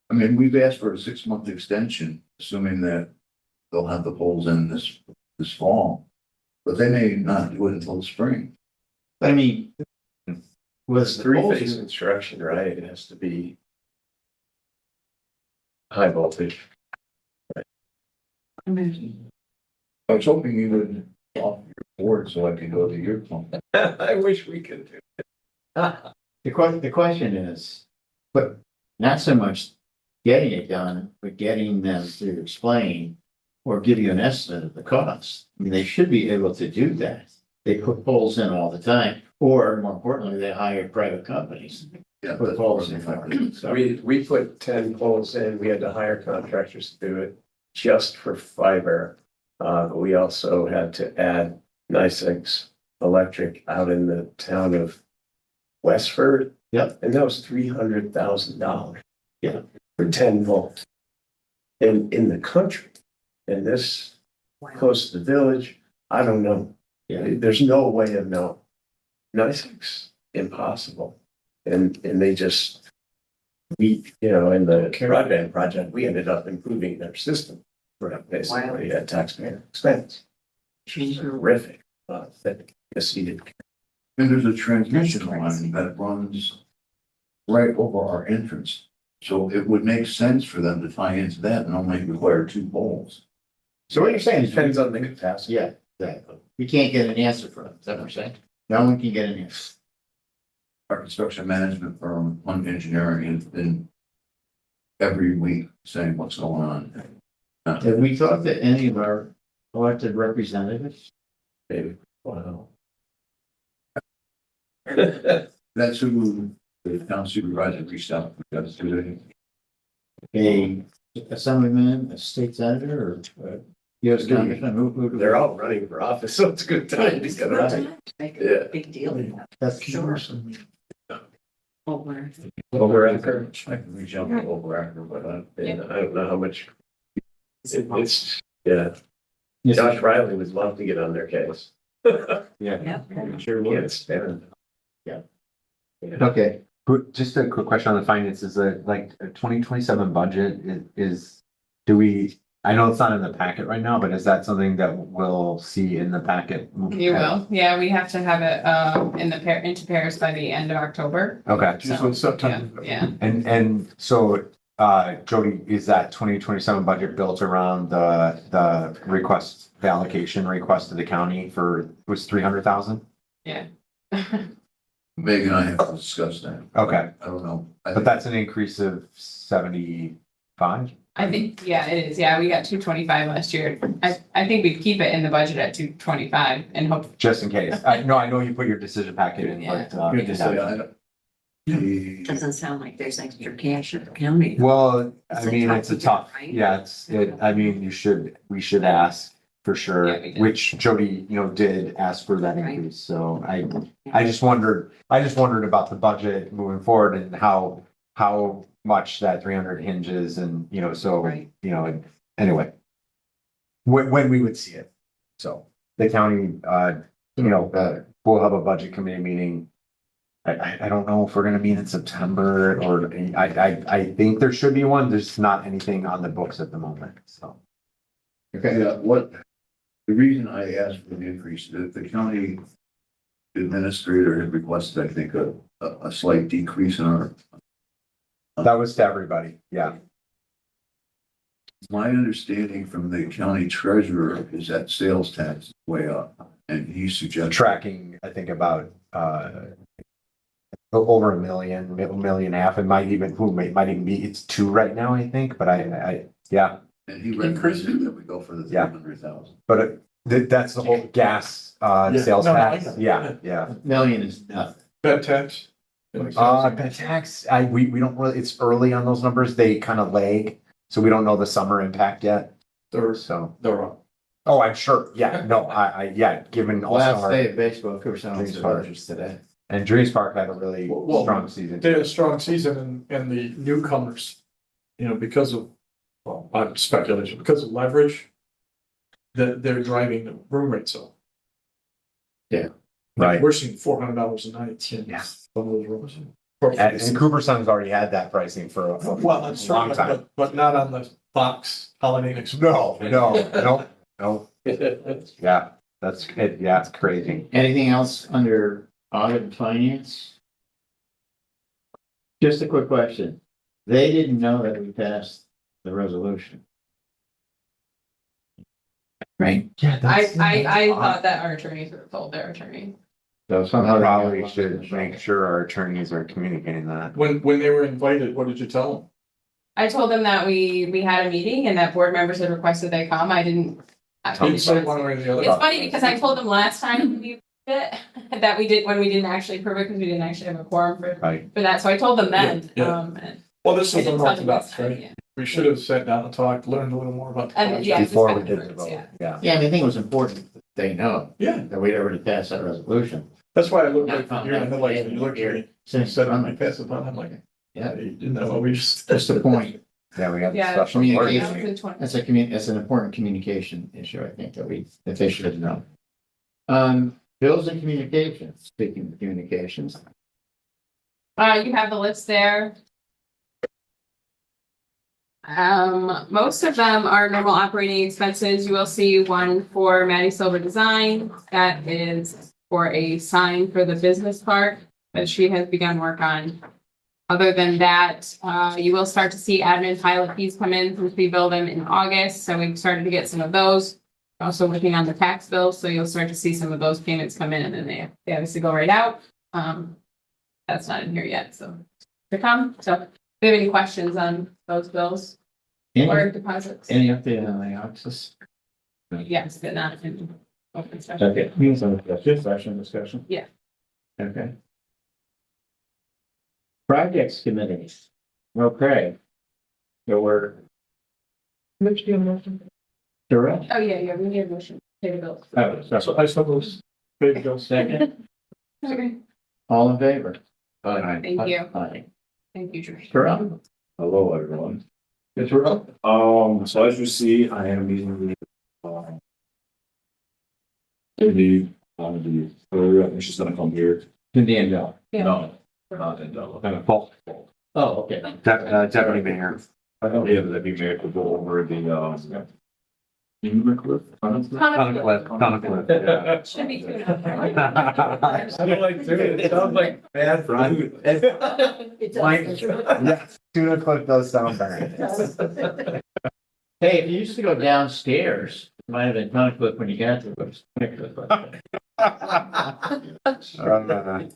I mean, we've asked for a 6-month extension, assuming that they'll have the poles in this fall. But they may not do it until the spring. But I mean, was It's the poles- 3-phase construction, right? It has to be high voltage. I was hoping you would off your board so I could go to your pump. I wish we could do it. the question is, but not so much getting it done, but getting them to explain or give you an estimate of the cost. I mean, they should be able to do that. They put poles in all the time, or more importantly, they hire private companies. Yeah, Put that's poles what in. they do. So, We put 10 poles in, we had to hire contractors to do it just for fiber. We also had to add NICEAG's electric out in the town of Westford. Yep. And that was $300,000. Yeah. For 10 volts. in the country. And this close to the village, I don't know. There's no way of knowing. 96, impossible. And they just, in the broadband project, we ended up improving their system for basically at taxpayer expense. Terrific. That yes, he did. And there's a transmission line that runs right over our entrance. So it would make sense for them to tie into that and only require 2 poles. So what you're saying is. Depends on the capacity. Yeah, exactly. We can't get an answer from them, is that what you're saying? No one can get an answer. Our construction management firm, one engineering has been every week saying what's going on. Have we talked to any of our elected representatives? Maybe. Wow. That's who the town supervisor reached out to us today. A assemblyman, a state senator, or US congressman? Who- They're all running for office, so it's a good time to get Right. it. Make Yeah. a big deal of that. That's Sure. Over. Over-acre. I can reach out to Overacre, but And I don't know how much. It's, yeah. Yes, Josh Riley would love to get on their case. Yeah. sure Can't would. stand. Yeah. Yeah. Okay, Just a quick question on the finances, like a 2027 budget do we, I know it's not in the packet right now, but is that something that we'll see in the packet? You will, yeah, we have to have it, into Paris by the end of October. Okay, Usually September. Yeah, and so, Jody, is that 2027 budget built around the request, the allocation request to the county was 300,000? yeah. Meg and I have to discuss that. Okay, I don't know. but that's an increase of 75? I think, yeah, it is. Yeah, we got 225 last year. I think we'd keep it in the budget at 225 and hope. Just in case. I know you put your decision packet in, but. Good to say, I don't. The- Doesn't sound like there's extra cash in the county. Well, I It's a mean, tough it's a to get, tough, right? yeah, we should ask for sure, Yeah, we did. which Jody, did ask for that Right. increase, so I just wondered about the budget moving forward and how much that 300 hinges and, so, Right. anyway. When we would see it, so the county, we'll have a budget committee meeting. I don't know if we're gonna meet in September or I think there should be one. There's not anything on the books at the moment, so. Okay, the reason I asked for the increase, the county administrator had requested, I think, a slight decrease in our. That was to everybody, yeah. My understanding from the county treasurer is that sales tax is way up, and he suggested. Tracking, I think about over a million, million and a half. It might even be, it's 2 right now, I think, but yeah. And he recommended that we go for the Yeah. 300,000. But that's the whole gas sales No, I tax, know. yeah. million is nothing. Bed tax. The tax, we don't really, it's early on those numbers, they kind of lag, so we don't know the summer impact yet, They're up. Oh, I'm sure, yeah, no, given Last also day of baseball, Cooper Sound Dreams the Park. Dodgers today. and Dreams Park had a really Well, strong season. They had a strong season and the newcomers, because of, well, I'm speculation, because of leverage, that they're driving the room rates up. Right. We're seeing $400 a night in Yeah. some of those rooms. And Cooper Sun's already had that pricing for a Well, that's long true, time. but not on the Fox Holiday Inn. No, yeah, that's it, yeah, it's crazy. Anything else under audit and finance? Just a quick question. They didn't know that we passed the resolution. Right? Yeah, I thought that our attorneys would have told their attorney. So somehow. they got Probably lost should in the make sure our attorneys are communicating that. When they were invited, what did you tell them? I told them that we had a meeting and that board members had requested they come. I didn't. You didn't say one way or the other. It's funny because I told them last time we did it, that we did, when we didn't actually approve it because we didn't actually have a quorum for Right. that. So I told them then. Yeah. And Well, this I is didn't tell them this unorthodox, time, right? yeah. We should have sat down and talked, learned a little more about. the And, project. yeah. Before we just did kind the of vote, words, yeah. Yeah, I mean, I think it was important that they know Yeah, that we'd already passed that resolution. that's why I looked Not like found you're in out the light, and you looked at me, you Since said, I'm gonna pass it on, I'm like, Yeah, you didn't know, we just. just the point. Yeah, we got Yeah, special. communication. orders. that was in 20. That's an important communication issue, I think, that they should know. Bills and communications, speaking of communications. You have the list there. Most of them are normal operating expenses. You will see one for Maddie Silver Design. That is for a sign for the business park that she has begun work on. Other than that, you will start to see admin pilot fees come in since we billed them in August. So we've started to get some of those. Also working on the tax bills, so you'll start to see some of those payments come in and then they obviously go right out. That's not in here yet, so to come. So if you have any questions on those bills or Any, deposits? any update on the access? Yes, but not in open session. Okay, so just session discussion? Yeah. Okay. Projects committees. Okay. So we're. Direct. Oh, yeah, we need a motion. Pay the bills. Oh, So I suppose, big go second, Okay. all in favor? Thank you. Aye. Thank you, Trish. Correct. Hello, everyone. It's rough. So as you see, I am meeting with, Cindy, I think she's gonna come here. Cindy and Joe. Yeah. No, not in Delaware. Kind of full. Oh, okay. Deputy mayor. I don't have that be married to go over the, Conflict, yeah. Should be two. I don't like doing it. It sounds like bad food. Yeah, tuna clip does sound bad. Hey, if you used to go downstairs, it might have been conflict when you got to it.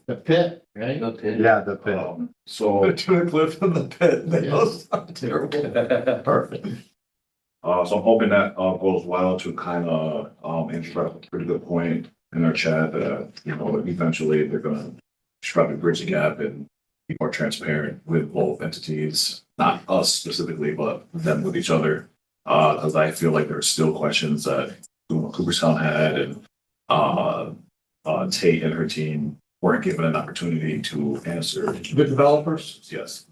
The pit, right? Yeah, the pit. So. tuna clip in the pit. That sound terrible. Perfect. So I'm hoping that goes well to kind of instruct a pretty good point in our chat that, eventually they're gonna try to bridge the gap and be more transparent with both entities, not us specifically, but them with each other. Because I feel like there are still questions that Cooperstown had and Tate and her team weren't given an opportunity to answer. The developers. Yes.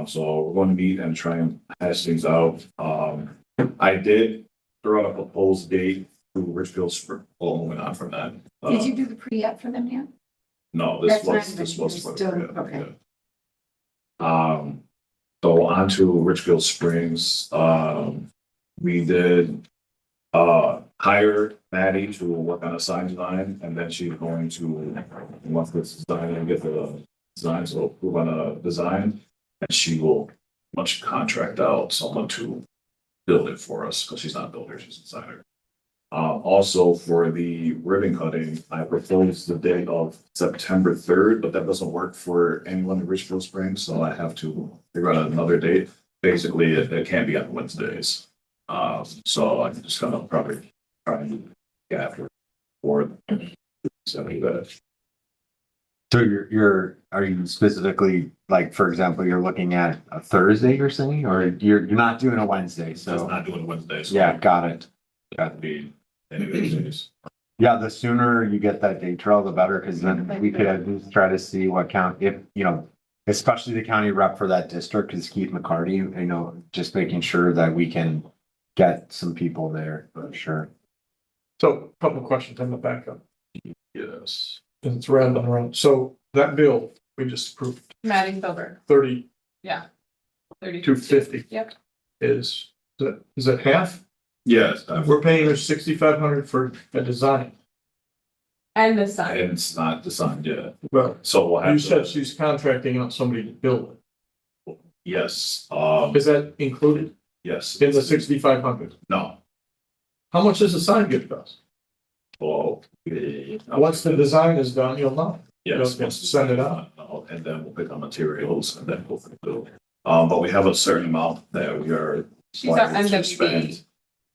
So we're going to meet and try and hash things out. I did throw out a proposed date to Richfield Spring. Well, moving on from that. Did you do the pre-app for them yet? No, That's not this even- was for still- the, okay. yeah. So on to Richfield Springs. We did hire Maddie to work on a sign design, and then she's going to once this design and get the design, so approve on a design. And she will much contract out someone to build it for us because she's not a builder, she's a designer. Also for the ribbon cutting, I proposed the date of September 3rd, but that doesn't work for anyone in Richfield Springs, so I have to figure out another date. Basically, it can't be on Wednesdays. So I'm just gonna probably try and get after for 70 that. So are you specifically, like, for example, you're looking at a Thursday, you're saying, or you're not doing a Wednesday, So it's so, not doing Wednesdays. yeah, got it. Got to be any of those days. Yeah, the sooner you get that date trail, the better, because then we could at least try to see what especially the county rep for that district is Keith McCarty, just making sure that we can get some people there, for sure. So a couple of questions on the backup. Yes. Because it's round and round. So that bill, we just approved Maddie Silver. 3250 Yep. is it half? Yes. We're paying her 6,500 for a design. And the sign. And it's not designed yet. Well, So we'll have you to. said she's contracting out somebody to build Yes, it. Is that included yes. in the 6,500? No, How much does the sign get us? well. Once the design is done, you'll know. Yes. you'll send it out. And then we'll pick up materials and then we'll build. But we have a certain amount that we are. She's our planning to MWBE. spend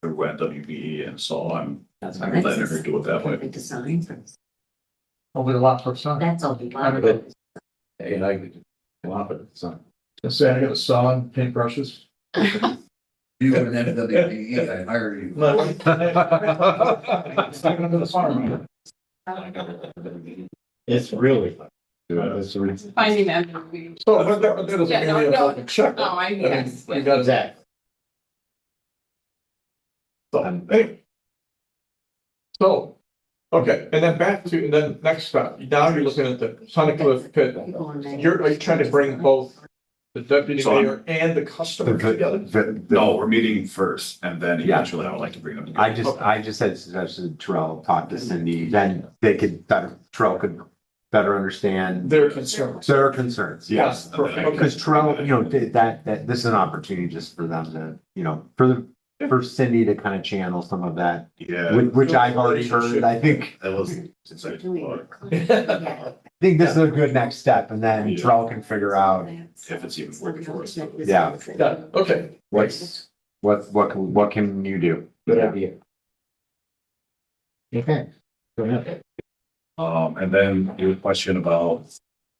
Through WBE, and so I'm That's letting her do it that way. The design for, Probably a lot per sign. that's all the lot. And I could come up with some. Let's say I got a saw and paintbrushes. You were an MWBE, I hired you. Sticking them to the farm. It's really, That's the reason. Finding them. would be- So, but that doesn't Yeah, mean no, we have no. to check. Oh, I, yes. You got it. Exactly. So, anyway. So, okay, and then back to, and then next step, now you're looking at the Sunnyscliff pit. Are you trying to bring both the deputy So I'm- mayor and the customer together? No, we're meeting first and then eventually I would like to bring them together. I just had suggested Terrell talk to Cindy, then Terrell could better understand Their concerns. their concerns, yes. Yeah, perfect. Because Terrell, that this is an opportunity just for them to, for Cindy to kind of channel some of that, Yeah. which I've already heard, I think. That was. Since I. I think this is a good next step, and then Terrell can figure out If it's even working for us. Yeah. Yeah, okay. what can you do? Good idea. Okay. Go ahead. And then your question about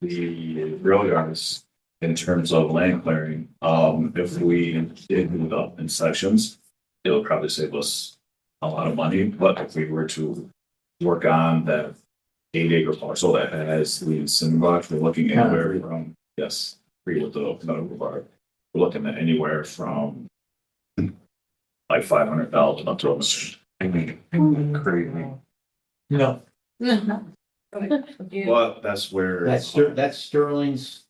the rail yards in terms of land clearing, if we did move up in sections, it would probably save us a lot of money, but if we were to work on that 8 acre parcel that has the cinder blocks, we're looking anywhere from, yes, agree with the medical board. We're looking at anywhere from like 500,000 up to a million. Crazy. No. But that's where. That's Sterling's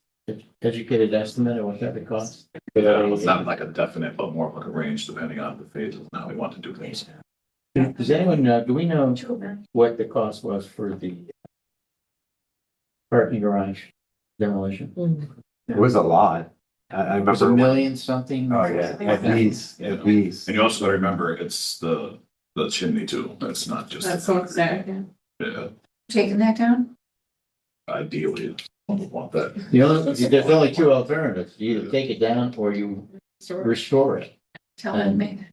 educated estimate of what that would cost. Yeah, it's not like a definite, but more of like a range depending on the phases and how we want to do things. Does anyone know, do we know what the cost was for the parking garage demolition? It was a lot. I It was a remember. million something? Oh, yeah, at least. And you also gotta remember, it's the chimney too. That's not just. That's what's there, yeah. Yeah, Taking that down? ideally, I would want that. There's only two alternatives. You either take it down or you restore it. Tell them, me.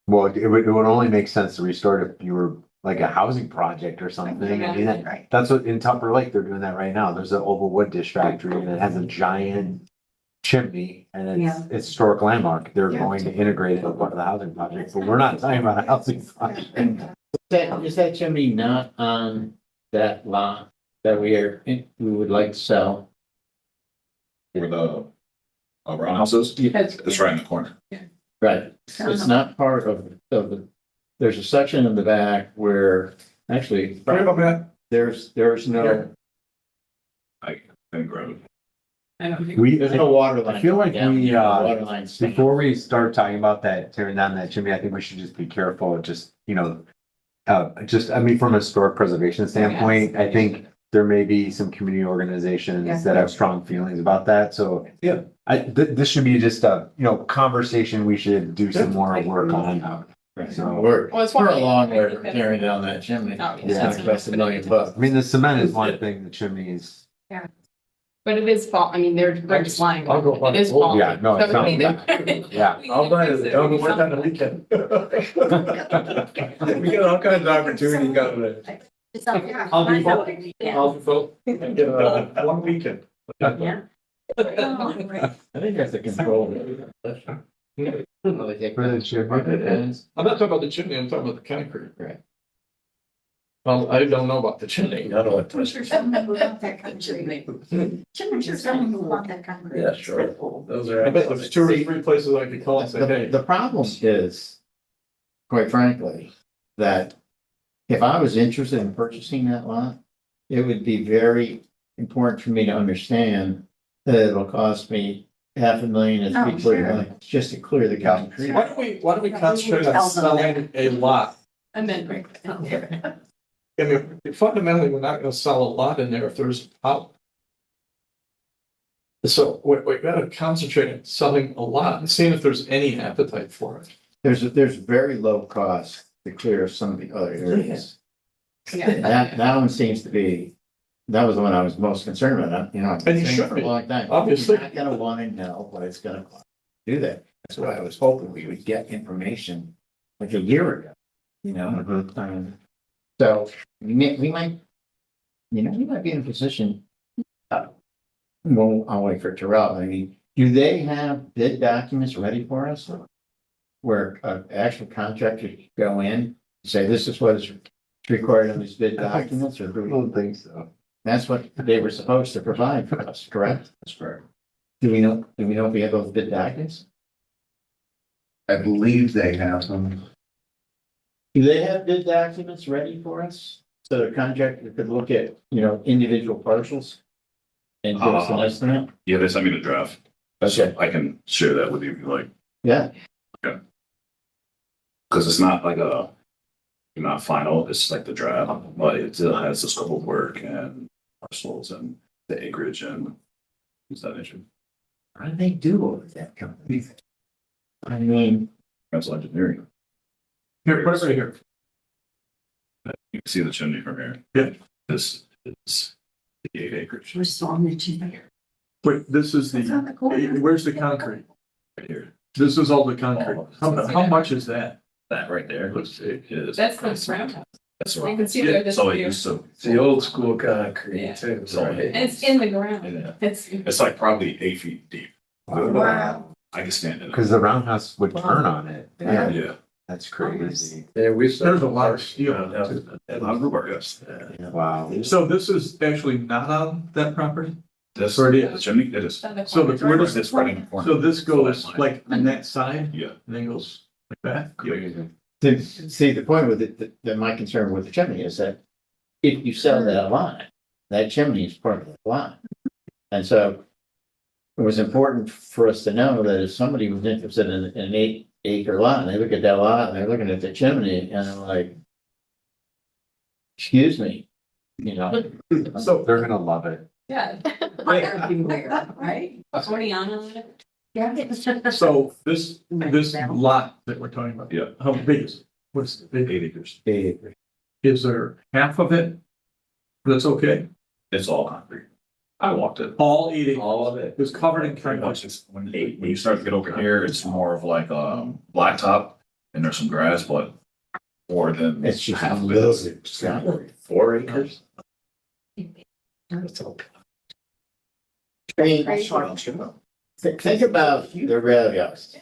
Well, it would only make sense to restore it if you were like a housing project or something. I mean, Right. that's what in Tupper Lake, they're doing that right now. There's an Oval Wood Dish Factory and it has a giant chimney and it's historic landmark. They're Yeah. going to integrate it as part of the housing project, but we're not talking about a housing project. Is that chimney not on that lot that we would like to sell? For the roundhouses, it's right in the corner. Right, it's not part of the, there's a section in the back where, actually, Sorry about that. there's no, I think, road. I don't think. there's no water line. I feel like down, we, water line stand. Before we start talking about that, tearing down that chimney, I think we should just be careful, just, I mean, from a historic preservation standpoint, I think there may be some community organizations that have strong feelings about that, so. Yeah. This should be just a, conversation we should do some more work on. Right. So- We're Well, it's a one long thing. way from tearing down that chimney. Oh, It's gonna cost $1 million. I mean, the cement is one thing, the chimney is, But it is fall, I mean, they're just lying. I'll go buy It is it. fall. yeah, no, it's So, I not, mean, yeah. I'll buy it. I'll work on the weekend. We get all kinds of opportunity out of it. I'll be both. I'll be both. Get it done one weekend. Yeah. I think that's the control. For the chimney. I'm not talking about the chimney, I'm talking about the concrete. Right. Well, I don't know about the chimney. I don't know. Sure, someone will want that concrete. Sure, someone will want that concrete. Yeah, sure. Those are. I bet there's 2 or 3 places I could call and say, The hey. the problem is, quite frankly, that if I was interested in purchasing that lot, it would be very important for me to understand that it'll cost me $500,000 Oh, to be clear, sure. just to clear the concrete. Why don't we concentrate on selling a lot? And then. I mean, fundamentally, we're not gonna sell a lot in there if there's out. So we gotta concentrate on selling a lot and seeing if there's any appetite for it. There's very low cost to clear some of the other areas. Yeah. That one seems to be, that was the one I was most concerned about, I've And been you saying should for be, a long time. obviously. You're not gonna wanna know what it's gonna cost to do that. That's why I was hoping we would get information like a year ago, Mhm. So we might, we might be in a position. Well, I'll wait for Terrell. I mean, do they have bid documents ready for us? Where actual contractor could go in, and say this is what is required in these bid documents, or do I we? don't think so. That's what they were supposed to provide for us, correct? That's correct. Do we know if we have those bid documents? I believe they have them. Do they have bid documents ready for us? So the contractor could look at, individual parcels? And give us an estimate? Yeah, they sent me the draft. Okay. I can share that with you if you like, Yeah, because it's not like not final, it's like the draft, but it still has the scope of work and parcels and the acreage and is that issue. what do they do over that company? I mean, That's engineering. Here, put it right here. You can see the chimney from here. Yeah. This is the 8 acres We're still on the chimney. Wait, this is It's on the corner. where's the concrete? right here. This is all the concrete. How much is that? That right there is. That's the roundhouse. That's You right. can see there, this So it view. used to. It's the old school concrete Yeah. too. So right? And it's in the ground. Yeah. It's, It's like probably 8 feet deep. Wow. I can stand in it. Because the roundhouse would turn on it. Yeah. Yeah. That's crazy. Yeah, we. There's a lot of steel. A lot of rhubarb, yes. Wow. So this is actually not on that property? This, Or it is. the chimney, it is. So where does It's right in the corner. So this goes like on that side Yeah. and then goes like that? see, the point with it, that my concern with the chimney is that if you sell that lot, that chimney is part of the lot. And so it was important for us to know that if somebody was interested in an 8-acre lot, and they look at that lot, and they're looking at the chimney, and they're like, excuse me, So They're gonna love it. yeah. Right? Oriana. Yeah. So this lot that we're talking about. Yeah. How big is it? What's the big? 8 acres. 8 acres. Is there half of it? That's okay. It's all concrete. I walked it. All 8 acres All of it. is covered in Pretty concrete. much, it's when you start to get over here, it's more of like blacktop and there's some grass, but more than It's just half a of little it. bit. Think 4 acres. about the rail yards.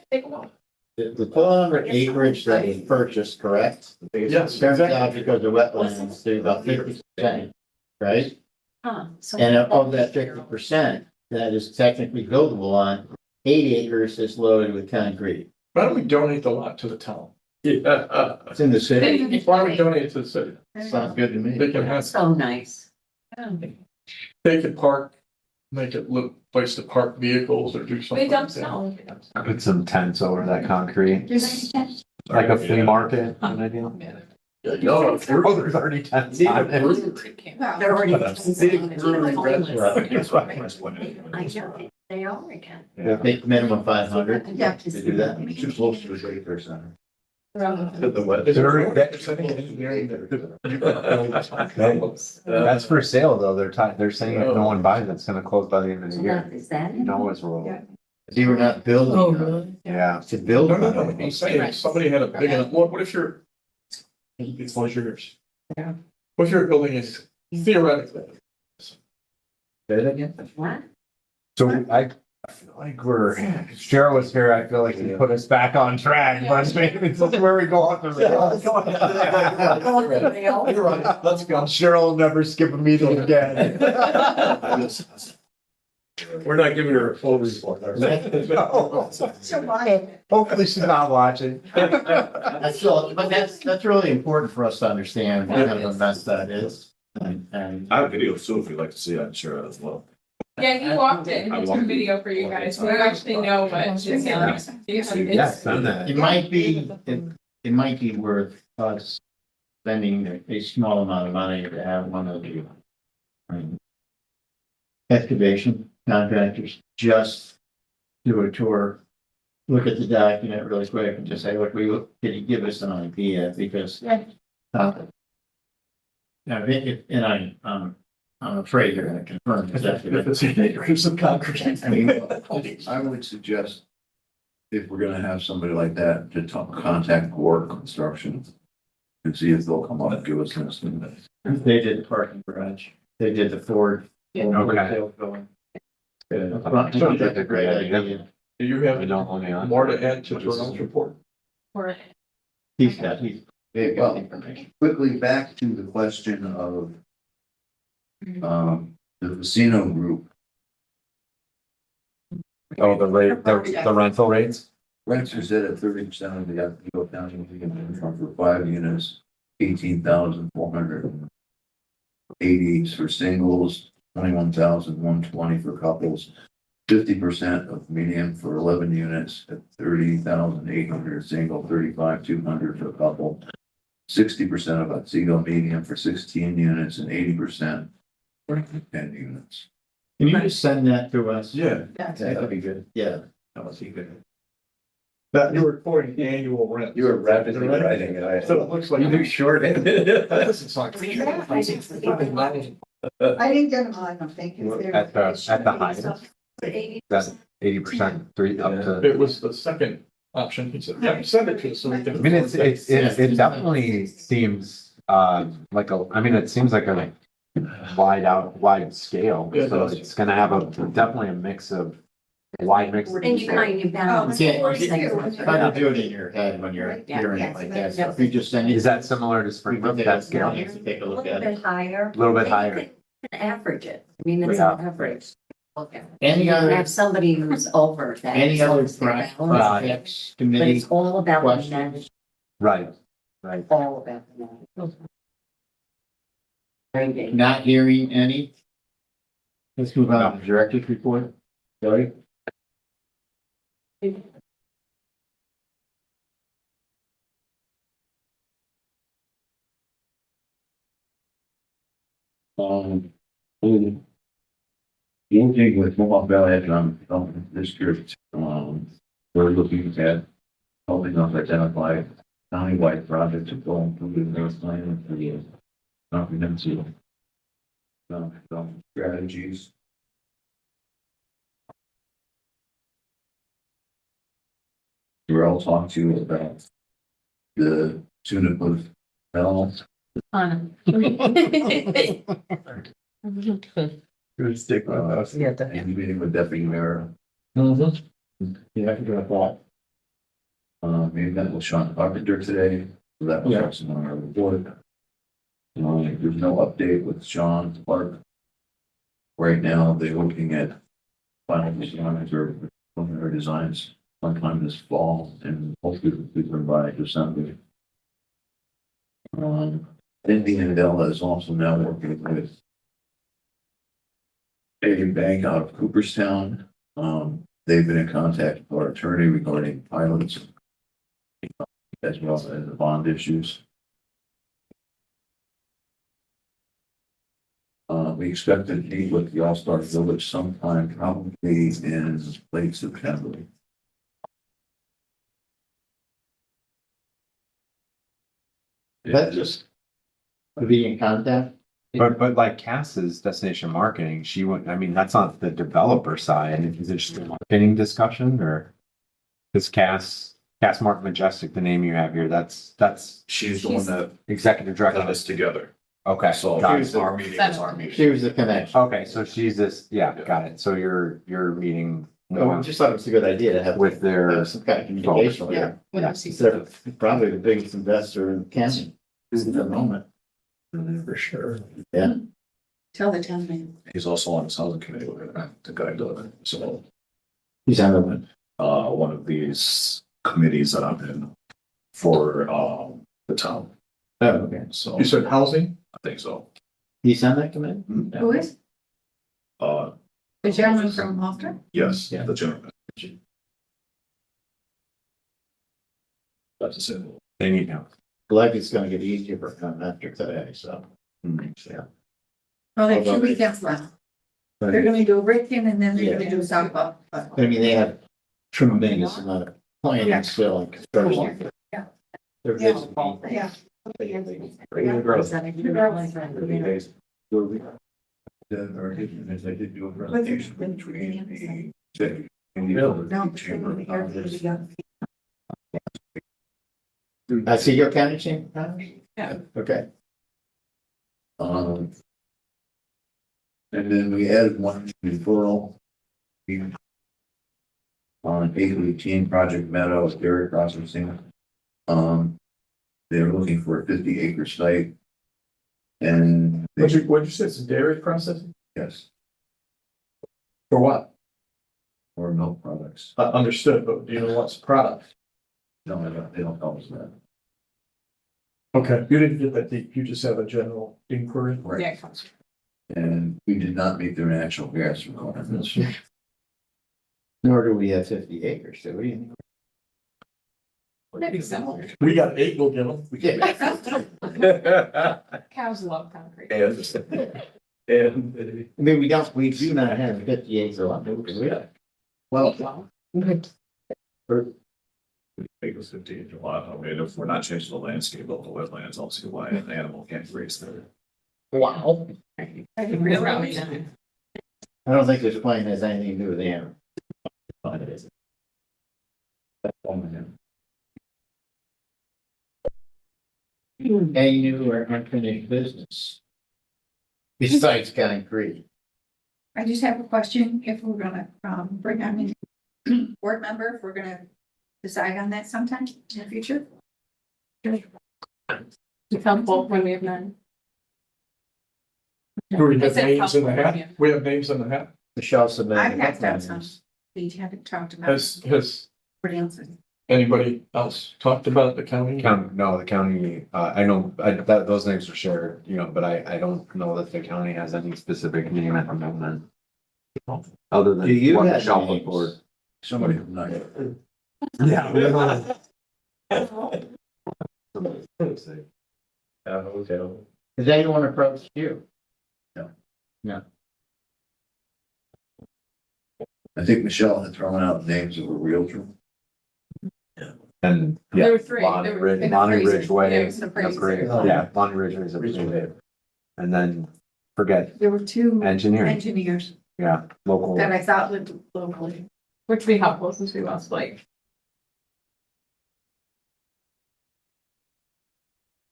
The total acreage that was purchased, correct? Yes. Turns out because of wetlands, they're about 50%, right? Huh, so- And of that 50% that is technically buildable on, 8 acres is loaded with concrete. Why don't we donate the lot to the town? Yeah. It's in the city. Why don't we donate it to the city? Sounds good to me. They can have, So nice. they could park, make it look place to park vehicles or do something. They dump like that. snow. Put some tents over that concrete, like a flea market. kind of deal. No, Oh, there's already tents on it. Well, They're already. I It's know, they are again. I think minimum 500 Yeah. to do that. Too close to the daycare center. That's for sale though. They're saying if no one buys it, it's gonna close by the end of the year. Is that? it? Noah's Road. You were not building. Yeah. To build. No, no, on no, it. I'm saying if somebody had a big enough, what if you're? What's yours? Yeah. What if your building is theoretically? Say it again. What? So I feel like Cheryl was here. I feel like he put us back on track, but maybe this is where we go off the rails. You're right, let's go. Cheryl will never skip a meeting again. We're not giving her a full report. are we? So why? Hopefully she's not watching. That's all, but that's really important for us to understand what kind of a mess that is. And I have videos too, if you'd like to see, I'm sure as well. Yeah, he walked it. It's a video for you guys. So you actually know what it's like. Yeah, done that. it might be worth us spending a small amount of money to have one of the excavation contractors just do a tour, look at the document really quick and just say, look, can you give us an idea? Because and I'm afraid they're gonna confirm exactly. If it's 8 acres of concrete. I mean, I would suggest, if we're gonna have somebody like that, to contact Gore Construction and see if they'll come up and give us an estimate. they did the parking garage, they did the Ford. Okay. I think that's a great idea. Do you We have don't only on. more to add to Jerome report? He's Okay, well, information. quickly back to the question of The casino group, Oh, the rate, the rental rates? rents are set at 30% of the Eagle County income for 5 units, 18,480 for singles, 21,120 for couples, 50% of median for 11 units at 30,800 single, 35,200 for couple, 60% of Otsego median for 16 units and 80% for 10 units. Can you just send that to us? Yeah. That'd be good. Yeah, that would be good. That you're reporting annual rent. You were rapidly writing it. So it looks like. You short That doesn't sound. I didn't get them all, I don't think. At the highest, that's 80%, three up to. It was the second option. He said, yeah, send it to us so we can. I mean, it definitely seems, it seems like a wide scale. Yeah, it So does. it's gonna have definitely a mix of, wide mix. And you kind of balance. Yeah, those you things. kind of do it in your head when you're Yeah, hearing yeah, it like that. So if you just send it. Is that similar to Springbrook, that scale? To take a A look little at bit it. higher. A little bit But you higher. can Average it. I mean, it's Yeah. an average. Okay. Any You other, have somebody who's over that. any other so it's balanced, projects, But committee it's all about the questions? management, Right. all about the management. Very big. Not hearing any? Let's move on to the director's report. Sorry. Working with Mohawk Valley Economic Development District, we're looking at helping us identify countywide projects to go include their plan for the comprehensive development strategies. We're all talking to you about the Tunica Bell. Good stick with us. And meeting with Deputy Mayor, Yeah, I forgot that. maybe that with Sean Carpenter today, so that was also on our report. There's no update with Sean Clark. Right now, they're looking at final designs or preliminary designs sometime this fall and hopefully we can by December. Cindy and Della is also now working with a bank out of Cooperstown. They've been in contact with our attorney regarding pilots as well as the bond issues. We expect to meet with the All-Star Village sometime probably in late September. That's just to be in contact. But like Cass's destination marketing, she would, I mean, that's not the developer side. Is it just a marketing discussion or? Is Cass Mark Majestic, the name you have here, that's She's the one that executive got director. us together. Okay, So got She's it. our meeting is our meeting. She was the connection. Okay, so she's this, yeah, got it. So you're meeting Oh, I just thought it was a good idea to have. with their. have some kind of communication with her. Yeah. They're probably the biggest investor in Kansas at the moment. For sure. Yeah. Tell the town man. He's also on the housing committee with the guy doing, so, He's on the one. one of these committees that I'm in for, the town, Oh, okay. so You said housing? I think so. He's on that committee? Who is? Uh, The gentleman from Malta? yes, Yeah. the gentleman. That's a symbol. They need help. Life is gonna get easier for him after today, so. Yeah. Oh, they have 2 weekends left. They're gonna do Ricken and then they're gonna do Southpaw. I mean, they have tremendous amount of planning still and construction. Yeah. They're Yeah. busy. Yeah. Great growth. Or as I did do a presentation between the executive committee Really? No, chamber of commerce. I see your county chamber? Yeah. Okay. And then we added one referral. On 818 Project Meadow, dairy processing. They're looking for a 50-acre site. And What'd you say, it's dairy processing? Yes, For what? or milk products. Understood, but do you know what's the product? No, they don't tell us that. Okay, you didn't get that deep, you just have a general inquiry? Yeah. And we did not meet their natural gas requirements. Nor do we have 50 acres, do we? Maybe so. We got 8, we'll give them. Cows love concrete. I mean, we do not have 50 acres lot, do we? Well, Acres 15 a lot. I mean, if we're not changing the landscape of the wetlands, I'll see why an animal can't graze there. wow. Really? I don't think this plan has anything to do with the animal. Any new or unfinished business? Besides concrete. I just have a question, if we're gonna, bring on a board member, if we're gonna decide on that sometime in the future. It's helpful when we have none. Do we have Is it names in the helpful? hat? We have names in the hat? Michelle I've submitted. passed out some. We haven't talked about. Has What else? anybody else talked about the county? No, the county, I know, that, those names are shared, you know, but I don't know that the county has any specific name at the moment. Other than. Do you what have Michelle put names? forward. Somebody from Nugget. Yeah. Has anyone approached you? I think Michelle had thrown out names of a realtor. And, There yeah, were three. Lonnie There were- Ridge, and Lonnie appraiser. Ridgeway. Yeah, it was an appraiser. upgrade. Yeah, Lonnie Ridgeway is upgraded. And then, forget, There were 2 engineering, engineers yeah, local. that I thought lived locally. Which would be helpful since we lost Blake.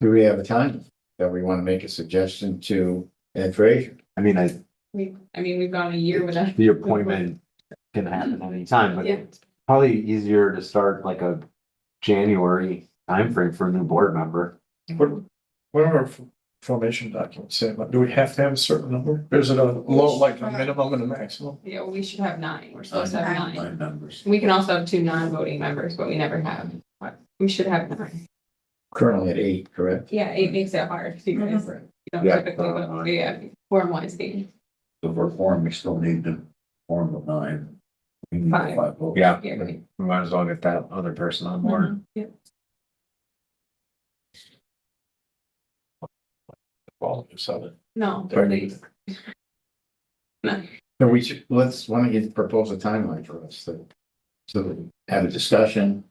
Do we have a time that we want to make a suggestion to Ed Frazier? I mean, We've gone a year without. the appointment can happen anytime, but Yeah. it's probably easier to start like a January timeframe for a new board member. What are our formation documents say? About? Do we have to have a certain number? Or is it a low, like a minimum and a maximum? Yeah, we should have 9. We're supposed to have 9. 9 members. We can also have 2 non-voting members, but we never have. We should have 9. Currently at 8, correct? Yeah, 8 makes it hard because you don't Yeah. typically vote. Yeah, form wise, eight. So for a quorum, we still need to form of 9. We need 5. 5 votes. Yeah, Yeah, we might as well get that other person on board. Yeah. Quality of it. No, Right. no. So we should, why don't you propose a timeline for us so that we have a discussion,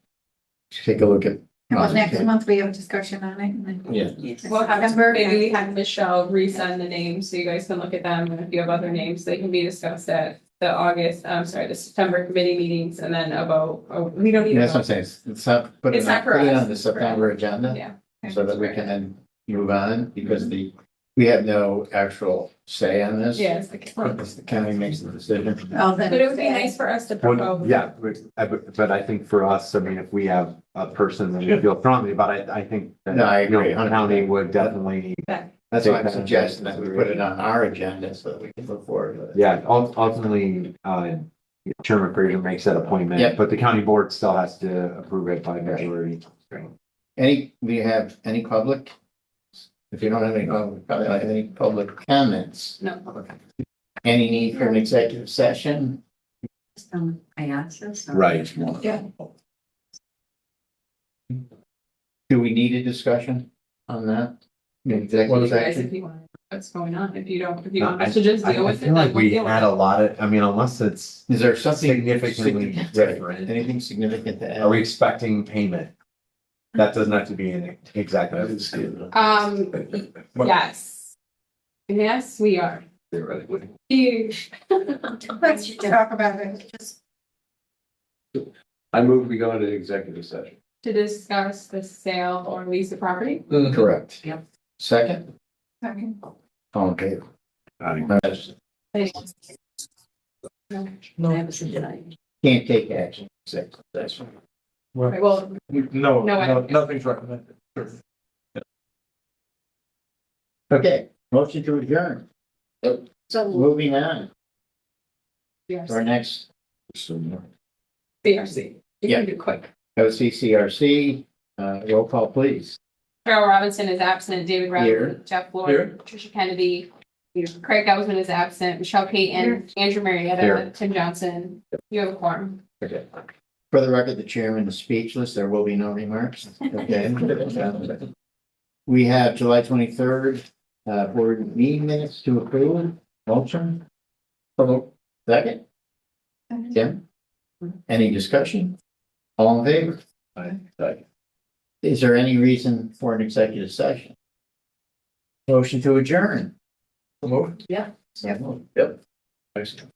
take a look at. Well, next month we have a discussion on it. And then Yeah. We'll have, September, maybe we have Michelle resend the names so you guys can look at them, and if you have other names, they can be discussed at the September committee meetings, and then we don't need. That's what I'm saying, it's not, put It's it not on, for put it us, on the it's for- September agenda. Yeah. So that we can then move on, because we have no actual say on this. Yeah, it's The county makes the decision. Oh, then. but it would be nice for us to propose. Yeah, but I think for us, I mean, if we have a person that we feel strongly about, I think. that, No, I you know, agree, 100%. County would definitely, That's why I'm suggesting that we put it on our agenda so that we can look forward with it. yeah, ultimately, Chairman Fraser makes that Yeah. appointment, but the county board still has to approve it by majority. We have any public? If you don't have any public comments, No. any need for an executive session? I asked this. or- Right. Yeah. Do we need a discussion on that? An executive You guys, session? if you want, what's going on, if you want I us to just I deal with it. feel like then we'll we deal with had it. a lot of, I mean, unless it's, Is there something Significantly significant- different. Anything significant to add? are we expecting payment? That doesn't have to be an executive. Yes. Yes, we are. Huge. Let's talk about it. Just I move we go into executive session. To discuss the sale or lease of property. Correct. Yep. Second, talking. all in favor? No, that was tonight. Can't take action, executive session. Right, well, No, No, nothing's recommended. Okay, Motion to adjourn. So Moving on to our next CRC. You Yeah. can do quick. OCCRC, roll call, please. Carol Robinson is absent, David Here. Rowland, Jeff Here. Floyd, Tricia Kennedy, Craig Elsman is absent, Michelle Payton, Andrew Marietta, Here. Tim Johnson. You have a quorum. Okay. For the record, the chairman is speechless. There will be no remarks. Okay. We have July 23rd, board meeting minutes to approve. Motion. Second. Tim? Any discussion? All in favor? Aye. Is there any reason for an executive session? Motion to adjourn. So moved. Yeah. Yep. Excellent.